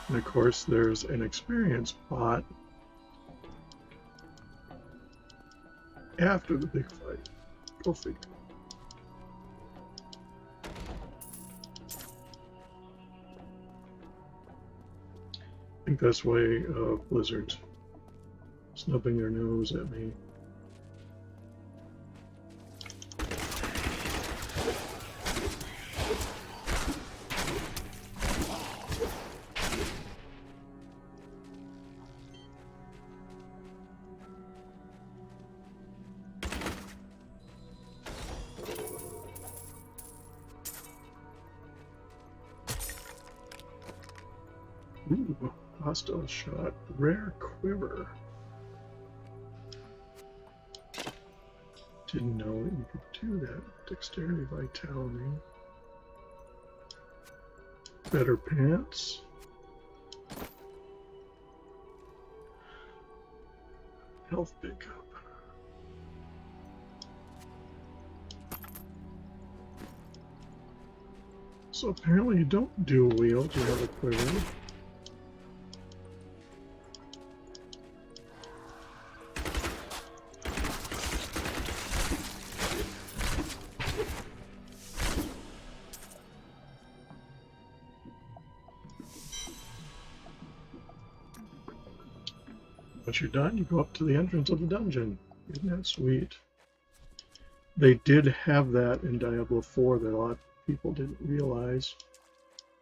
S1: And of course, there's an experience pot after the big fight. Go figure. I think that's way of Blizzard's snubbing their nose at me. Ooh, hostile shot, rare quiver. Didn't know that you could do that. Dexterity, vitality. Better pants. Health pickup. So apparently you don't dual wield, you have a quiver. Once you're done, you go up to the entrance of the dungeon. Isn't that sweet? They did have that in Diablo 4 that a lot of people didn't realize.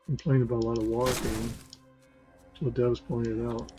S1: Complained about a lot of walking. So devs pointed out.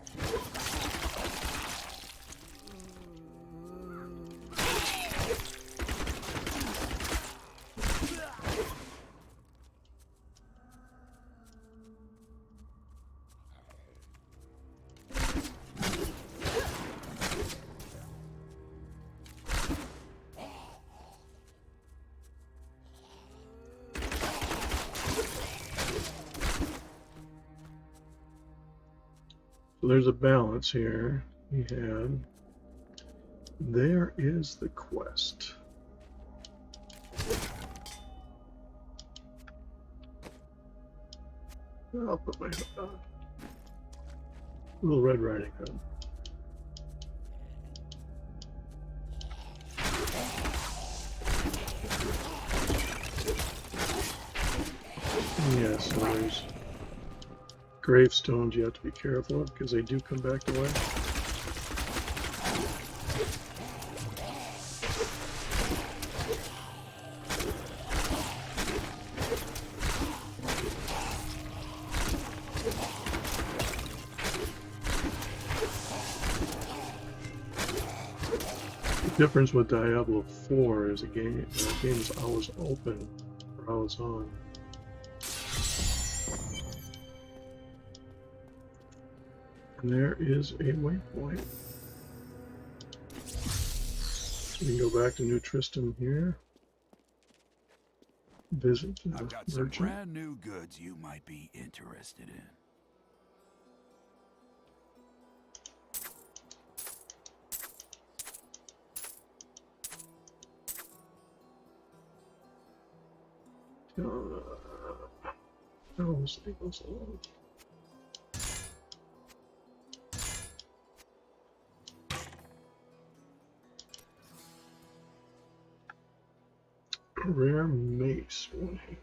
S1: So there's a balance here. We had. There is the quest. I'll put my little Red Riding Hood. Yeah, so there's gravestones you have to be careful of because they do come back to life. The difference with Diablo 4 is the game is always open or always on. And there is a waypoint. So we can go back to New Tristan here. Visit the
S5: I've got
S1: merchant.
S5: some brand new goods you might be interested in.
S1: Oh, let's leave those alone. Rare mace, one-handed.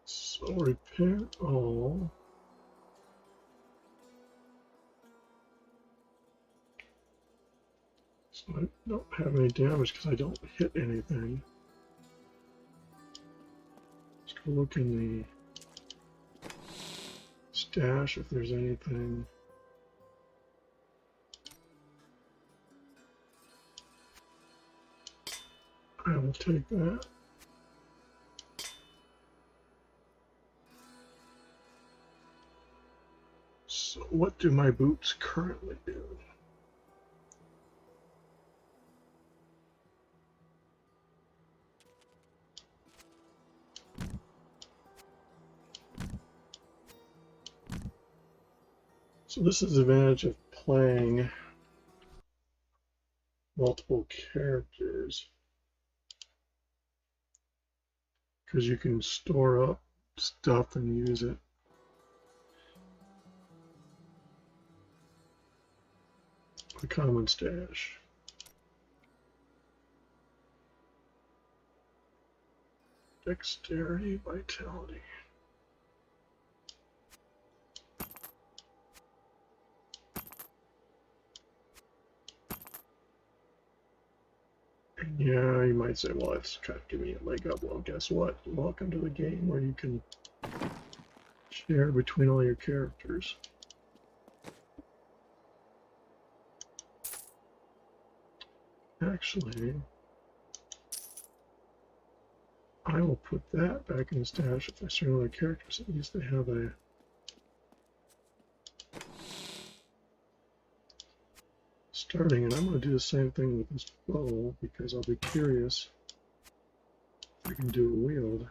S1: So repair all. So I don't have any damage because I don't hit anything. Let's go look in the stash if there's anything. I will take that. So what do my boots currently do? So this is the advantage of playing multiple characters, because you can store up stuff and use it. The common stash. Dexterity, vitality. Yeah, you might say, well, that's kind of giving me a leg up. Well, guess what? Welcome to the game where you can share between all your characters. Actually, I will put that back in the stash if I start other characters. At least they have a starting, and I'm going to do the same thing with this bow because I'll be curious if I can do a wield.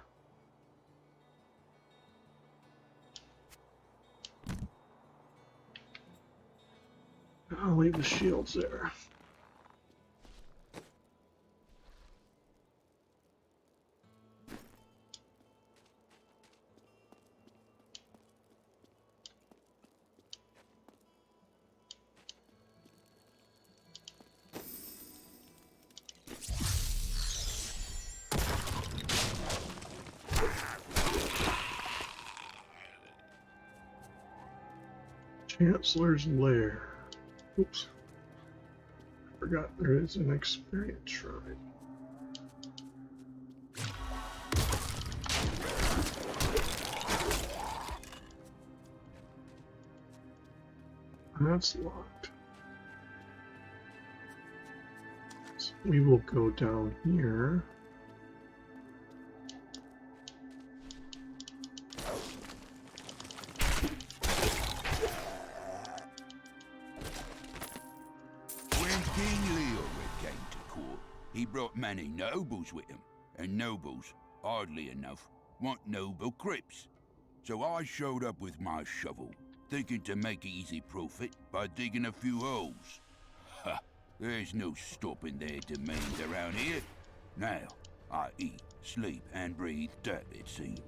S1: I'll leave the shields there. Chancellor's Lair. Oops. I forgot there is an experience shrine. That's locked. So we will go down here.
S5: He brought many nobles with him, and nobles, oddly enough, want noble crypts. So I showed up with my shovel, thinking to make easy profit by digging a few holes. Ha! There's no stopping their demands around here. Now, I eat, sleep, and breathe dirt, it seems.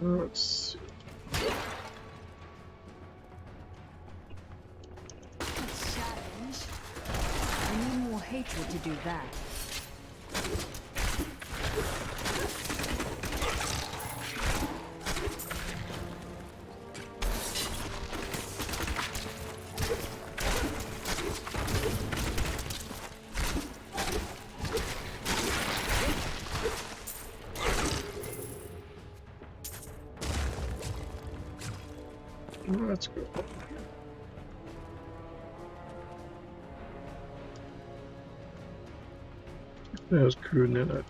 S5: Let's see.
S11: A challenge? I need more hatred to do that.
S1: Let's go. That was crewnet.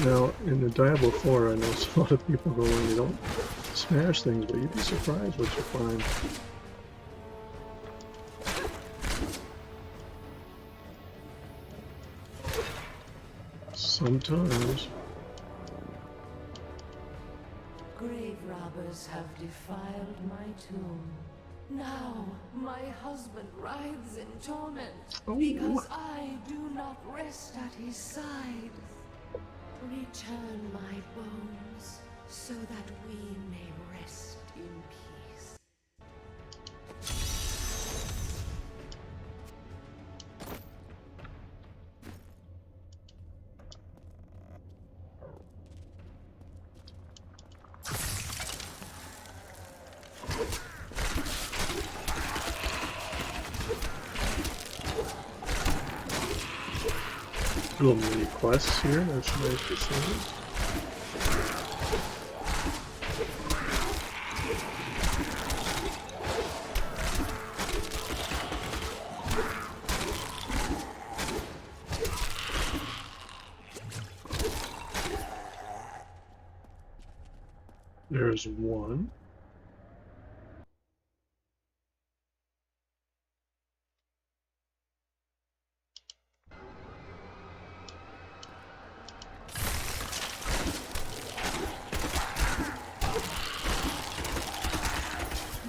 S1: Now, in the Diablo 4, I know a lot of people go in, they don't smash things, but you'd be surprised what you find. Sometimes.
S13: Grave robbers have defiled my tomb. Now my husband writhes in torment because I do not rest at his side. Return my bones so that we may rest in peace.
S1: Little mini quests here, that's nice to see. There's one.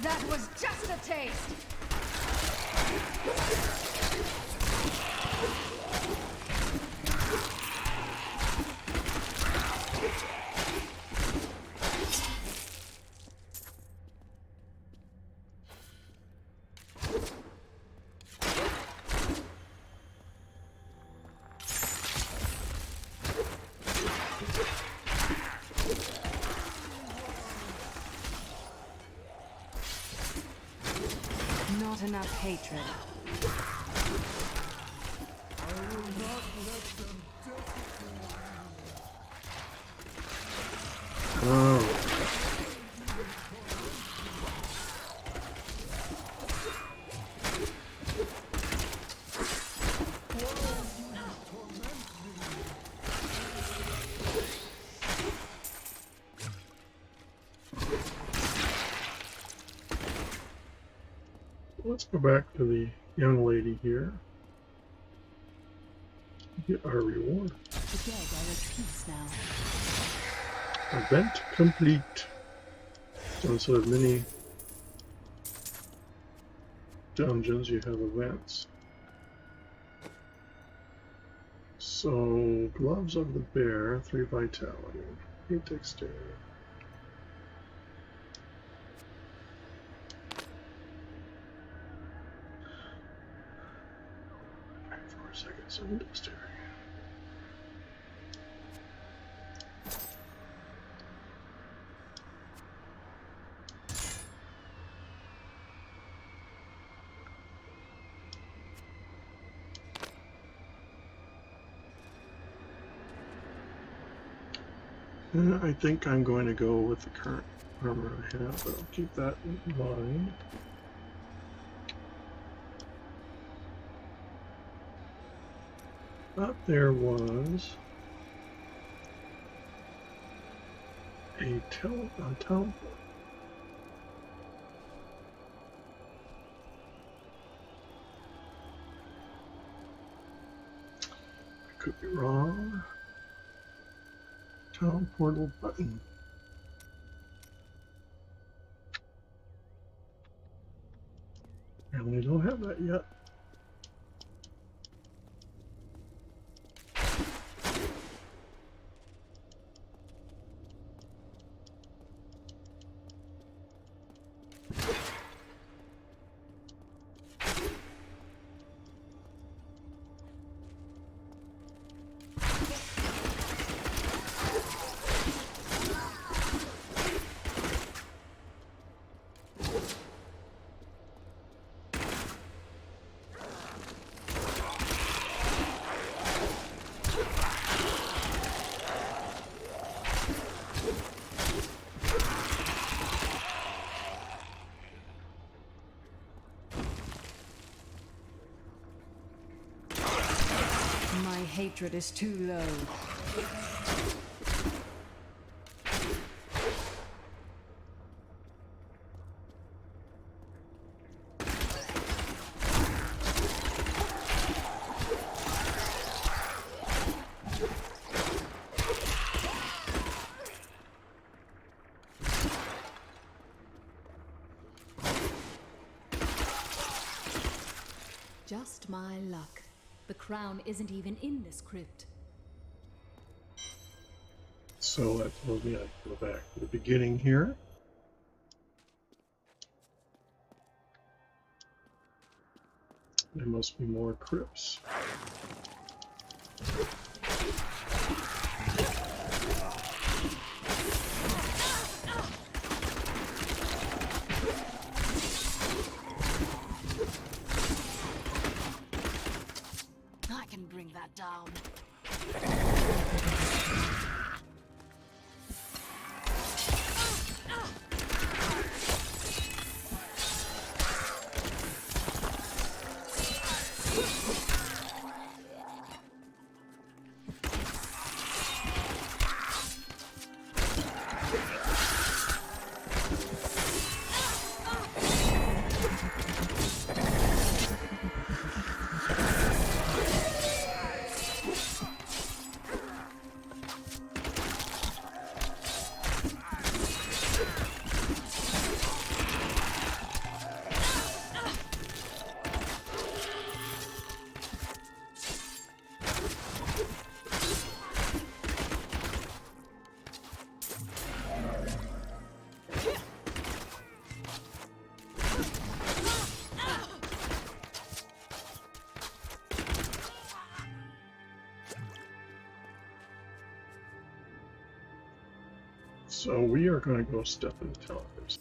S13: That was just a taste!
S2: Not enough hatred.
S1: Oh. Let's go back to the young lady here. Get our reward.
S2: The dead are at peace now.
S1: Event complete. So instead of mini dungeons, you have events. So, Gloves of the Bear, 3 Vitality, 8 Dexterity. 4 seconds of dexterity. I think I'm going to go with the current armor I have, but I'll keep that in mind. Thought there was a teleport. I could be wrong. Town portal button. And we don't have that yet.
S11: hatred is too low. Just my luck. The crown isn't even in this crypt.
S1: So that tells me I can go back to the beginning here. There must be more crypts.
S2: I can bring that down.
S1: So we are going to go step in the towers.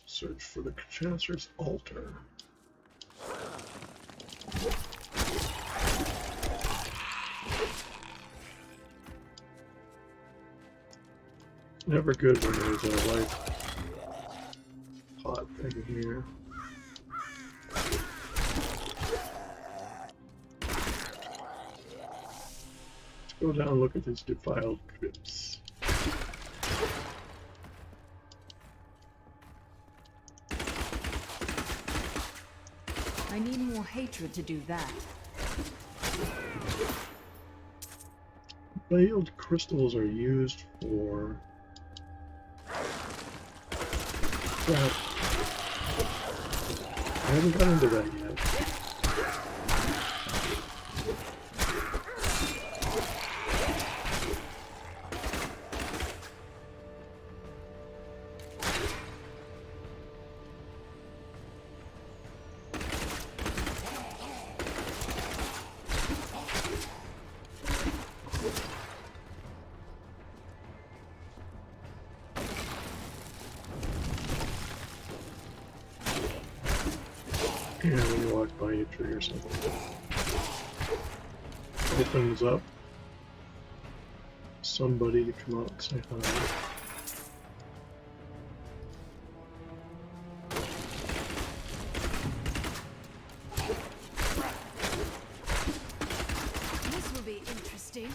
S1: Search for the Chancellor's altar. It's never good when there's a life pot thing here. Go down and look at these defiled crypts.
S11: I need more hatred to do that.
S1: Veiled crystals are used for crap. I haven't got into that yet. Yeah, when you walk by a tree or something, opens up, somebody to come out and say hi.
S11: This will be interesting.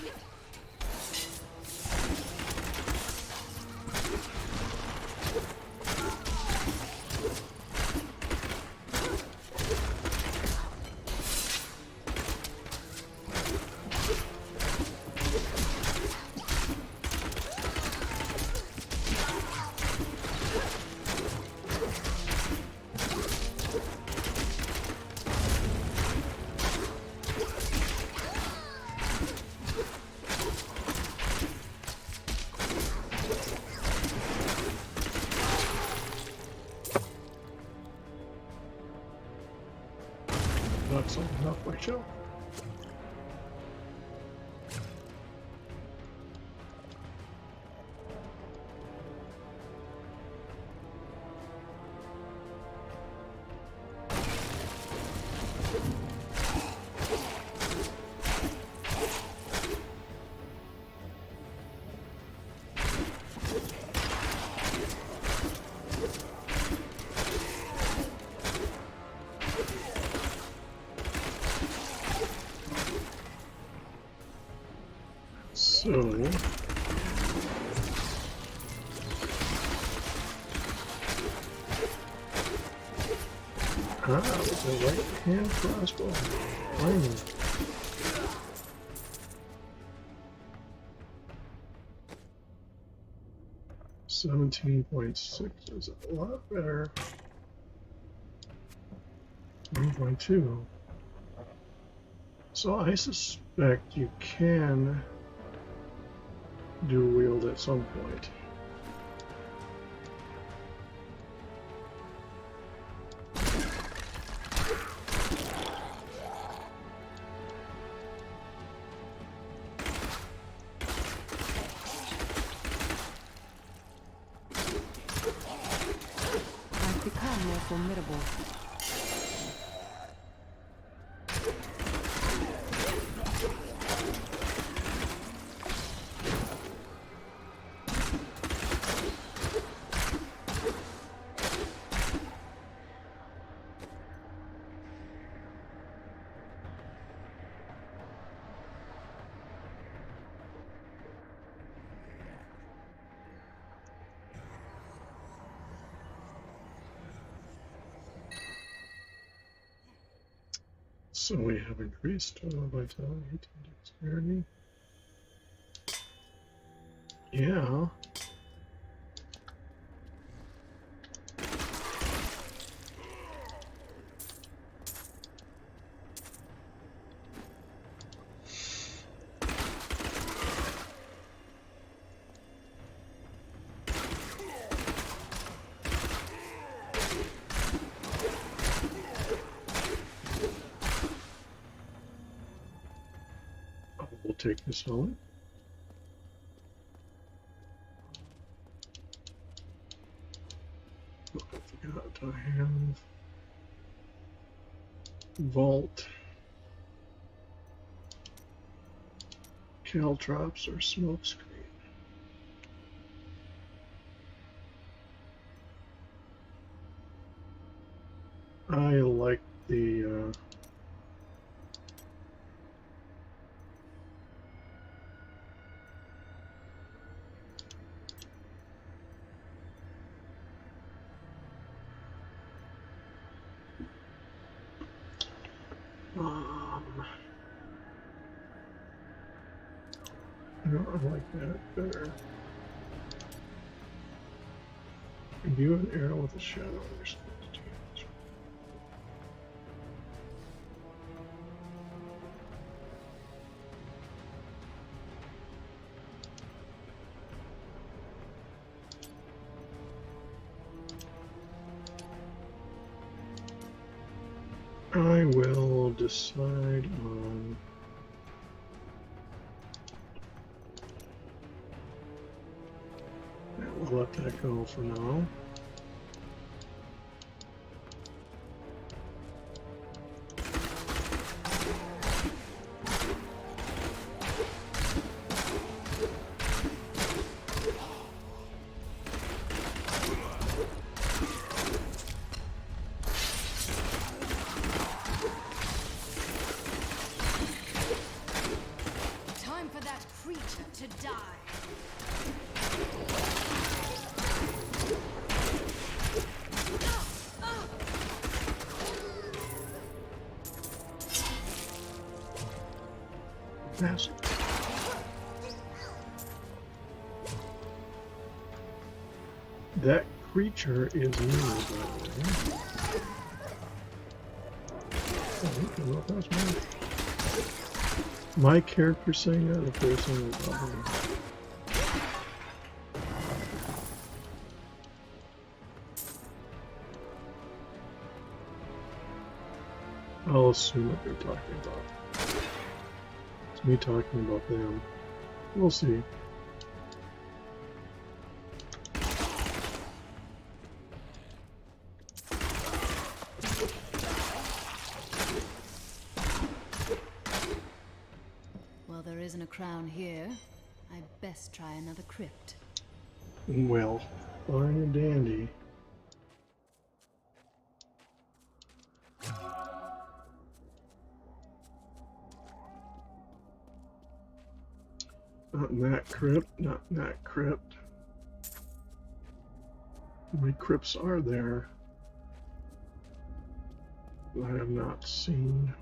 S11: Knock something off my shelf.
S1: So with the right hand crossbow. Finally. $17.6 is a lot better. 1.2. So I suspect you can dual wield at some point.
S2: I've become more formidable.
S1: So we have increased vitality, dexterity. Yeah. We'll take this on. Oh, I forgot I have vault, caltrops, or smoke screen. I like the I like that better. Imbue an arrow with a shadow or something. I will decide on we'll let that go for now.
S11: Time for that creature to die.
S1: Yes. That creature is me, by the way. Oh, okay, well, that's my character saying that, if they're saying it about me. I'll assume what they're talking about. It's me talking about them. We'll see.
S11: Well, there isn't a crown here. I'd best try another crypt.
S1: Well, fine and dandy. Not in that crypt, not in that crypt. How many crypts are there that I have not seen?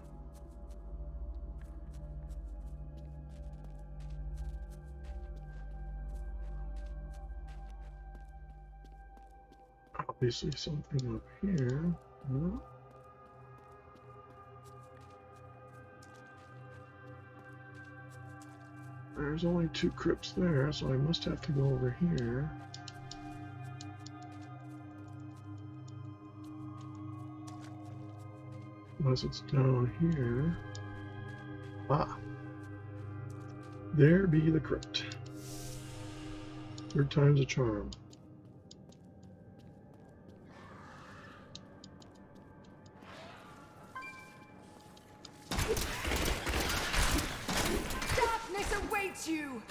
S1: Obviously something up here. No. There's only 2 crypts there, so I must have to go over here. Unless it's down here. Ah. There be the crypt. 3rd time's a charm.
S11: Darkness awaits you!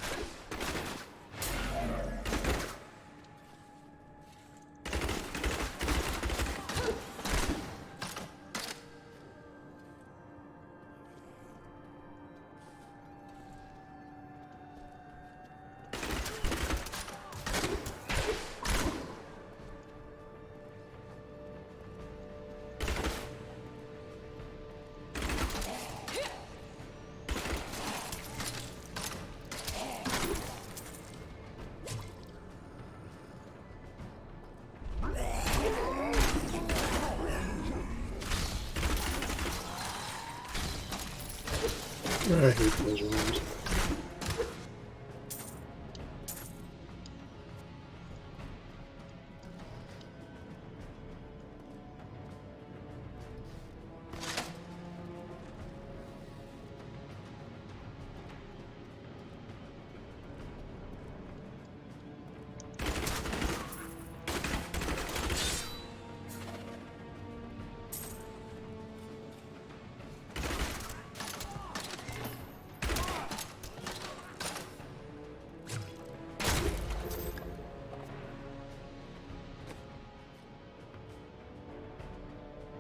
S1: I hate those rooms.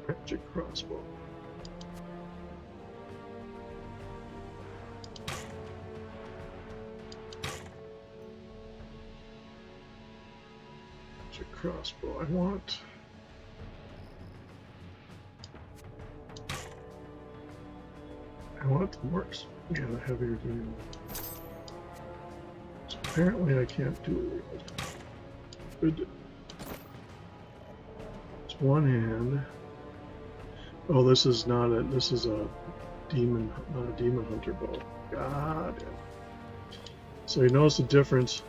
S1: Magic crossbow. Magic crossbow. I want the works. Yeah, the heavier duty. So apparently I can't do it. Good. It's one hand. Oh, this is not a. This is a demon, not a demon hunter bow. God. So you notice the difference.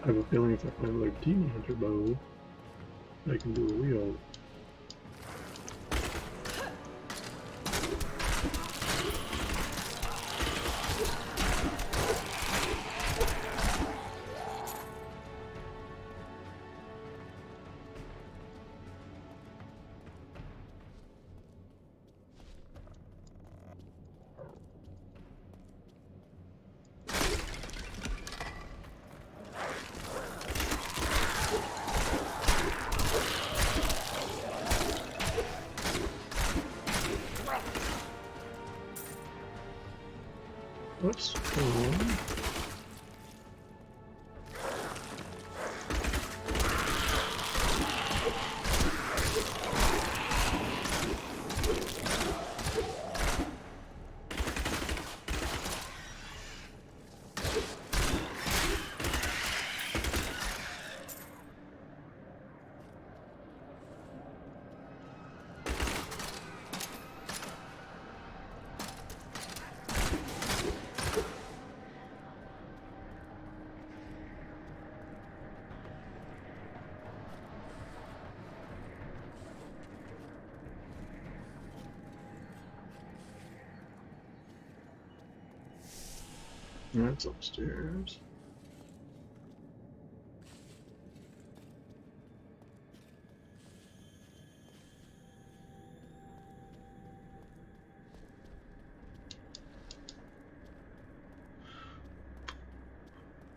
S1: I have a feeling if I find another demon hunter bow, I can do a wield. Whoops. That's upstairs.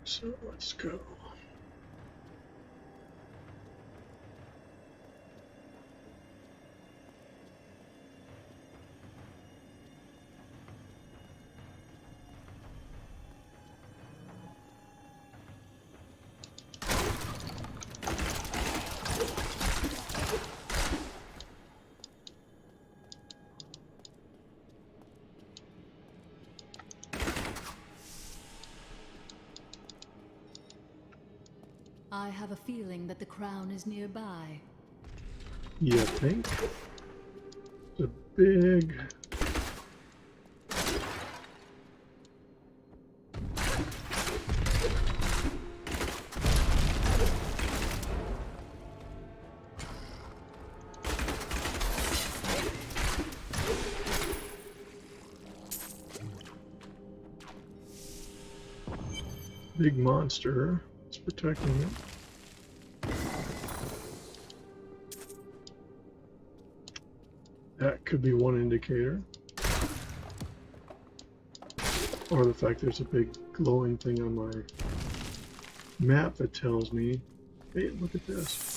S1: So let's go.
S11: I have a feeling that the crown is nearby.
S1: You think? It's a big... big monster. It's protecting it. That could be one indicator. Or the fact there's a big glowing thing on my map that tells me, hey, look at this.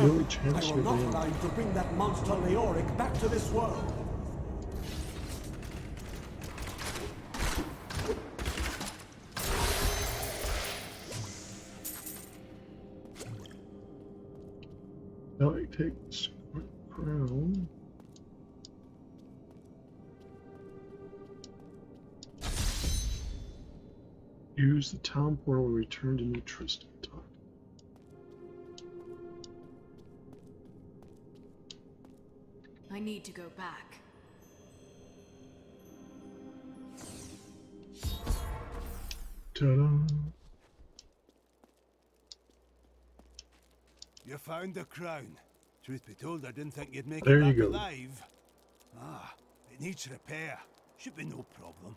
S14: No, I will not allow you to bring that monster Leoric back to this world.
S1: Now I take the crown. Use the town portal to return to New Tristan.
S11: I need to go back.
S1: Ta-da!
S10: You found the crown. Truth be told, I didn't think you'd make
S1: There
S10: it
S1: you
S10: back
S1: go.
S10: alive. Ah, it needs repair. Should be no problem.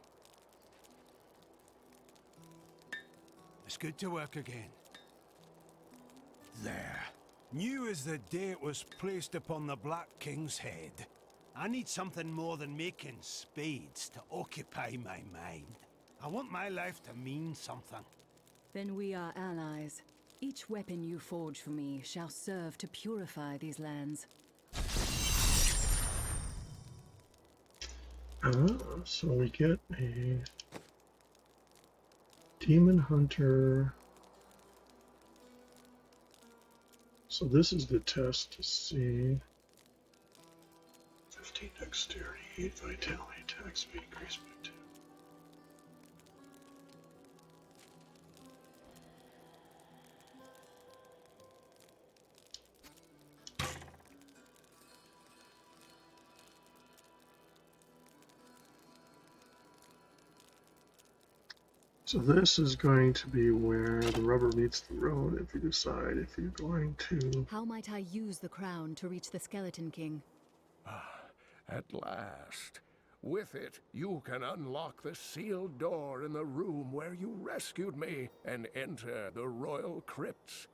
S10: It's good to work again. There. New as the day it was placed upon the Black King's head. I need something more than making spades to occupy my mind. I want my life to mean something.
S11: Then we are allies. Each weapon you forge for me shall serve to purify these lands.
S1: So we get a demon hunter. So this is the test to see 15 dexterity, 8 vitality, attack speed increased by 2. So this is going to be where the rubber meets the road if you decide if you're going to...
S11: How might I use the crown to reach the Skeleton King?
S4: At last. With it, you can unlock the sealed door in the room where you rescued me and enter the royal crypts.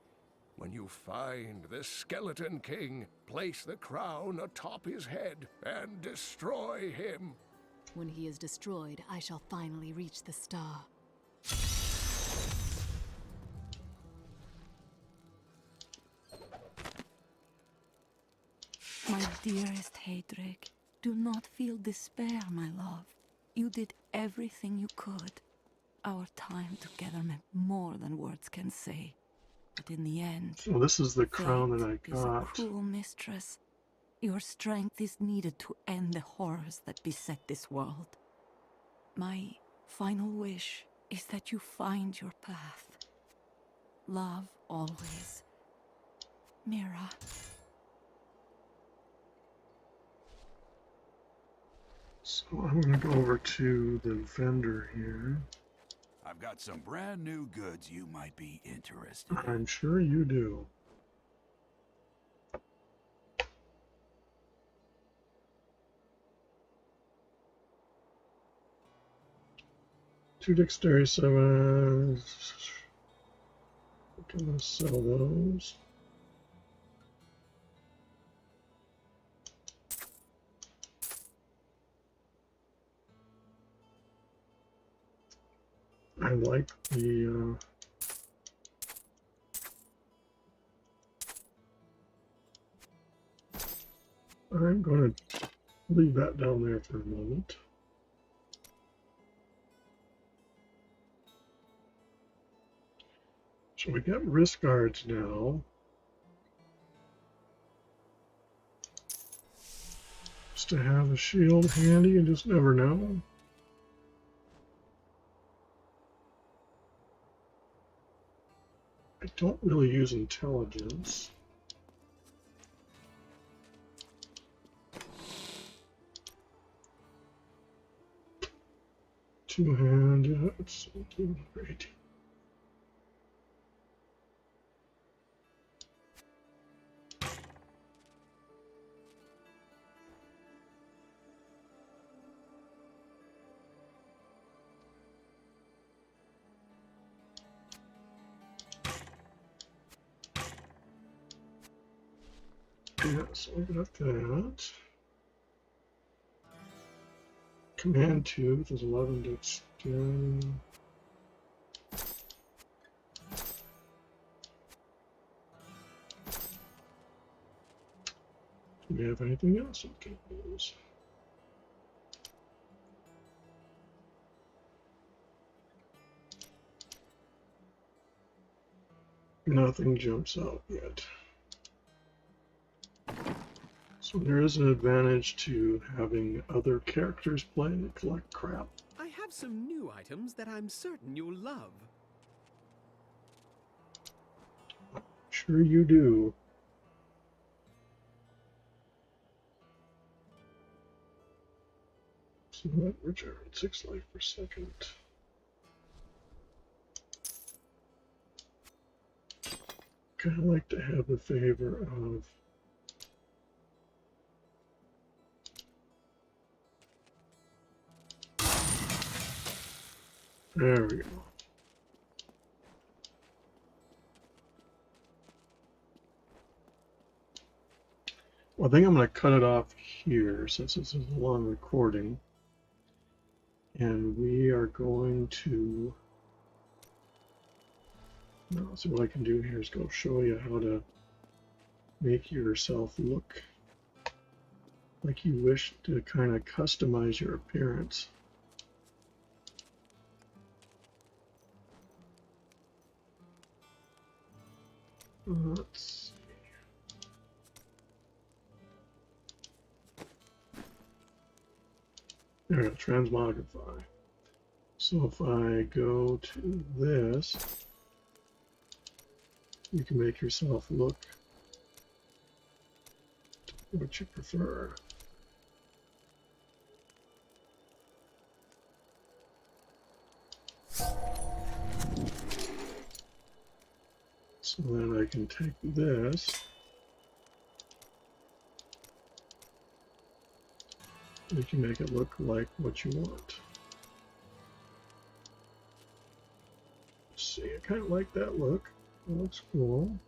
S4: When you find the Skeleton King, place the crown atop his head and destroy him.
S11: When he is destroyed, I shall finally reach the star.
S2: My dearest Heydrich, do not feel despair, my love. You did everything you could. Our time together meant more than words can say. But in the end,
S1: So this is the crown that I
S2: is a
S1: got.
S2: cruel mistress. Your strength is needed to end the horrors that beset this world. My final wish is that you find your path. Love always. Mira.
S1: So I'm going to go over to the vendor here.
S5: I've got some brand new goods you might be interested in.
S1: I'm sure you do. Two dexterity 7. We're going to sell those. I like the I'm going to leave that down there for a moment. So we got wrist guards now. Just to have a shield handy, you just never know. I don't really use intelligence. Two-hand, it's great. Yeah, so we got that. Command tooth is 11 dexterity. Do we have anything else we can use? Nothing jumps out yet. So there is an advantage to having other characters play and collect crap.
S15: I have some new items that I'm certain you'll love.
S1: Sure you do. So that return 6 life per second. Kind of like to have the favor of there we go. Well, I think I'm going to cut it off here since this is a long recording. And we are going to, so what I can do here is go show you how to make yourself look like you wish to kind of customize your appearance. Let's see. There we go, transmogrify. So if I go to this, you can make yourself look what you prefer. So then I can take this, you can make it look like what you want. Let's see, I kind of like that look. That looks cool.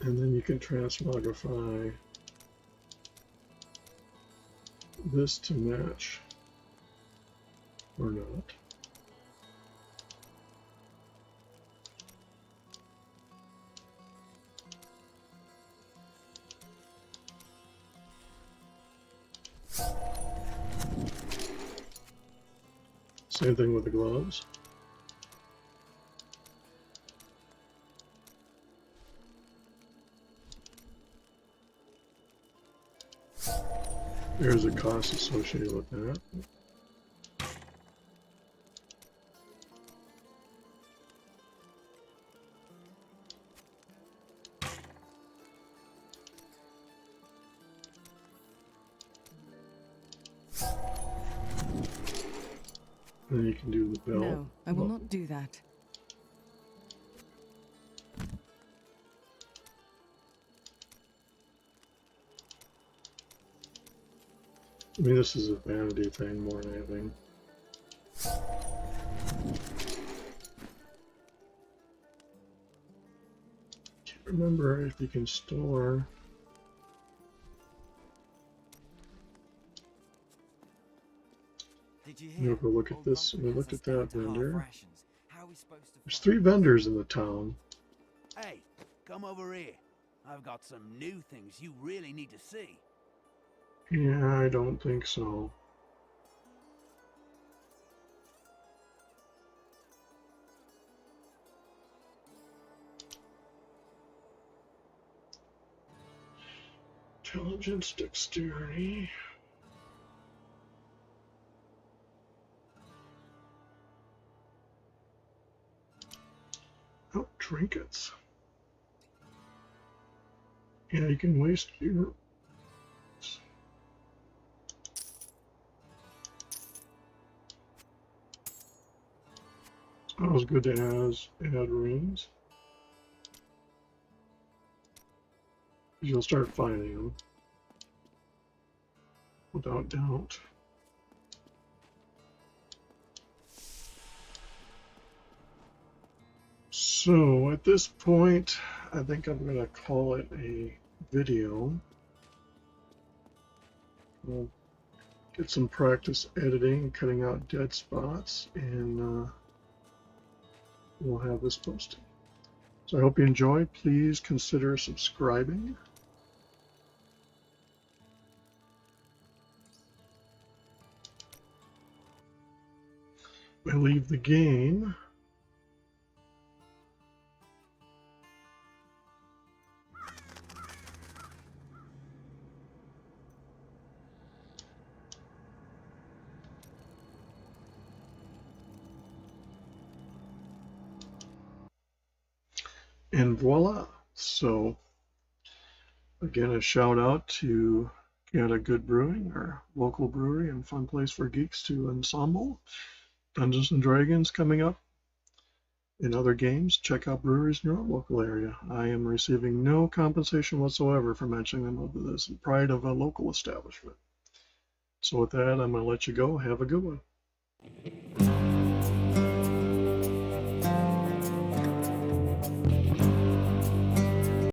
S1: And then you can transmogrify this to match or not. Same thing with the gloves. There's a cost associated with that. Then you can do the belt.
S11: No, I will not do that.
S1: I mean, this is a vanity thing more than anything. Can't remember if you can store.
S16: Did you
S1: We'll
S16: hear?
S1: go look at this. We looked at that
S16: to half
S1: vendor.
S16: rations. How are we supposed to
S1: There's 3 vendors in the town.
S12: Hey, come over here. I've got some new things you really need to see.
S1: Yeah, I don't think so. Intelligence, dexterity. Oh, trinkets. Yeah, you can waste your... It's always good to add rings. You'll start finding them. Without doubt. So at this point, I think I'm going to call it a video. We'll get some practice editing, cutting out dead spots, and we'll have this posted. So I hope you enjoyed. Please consider subscribing. I leave the game. And voila. So again, a shout out to Canada Good Brewing, our local brewery and fun place for geeks to ensemble. Dungeons and Dragons coming up. In other games, check out breweries in your own local area. I am receiving no compensation whatsoever for mentioning them over this pride of a local establishment. So with that, I'm going to let you go. Have a good one.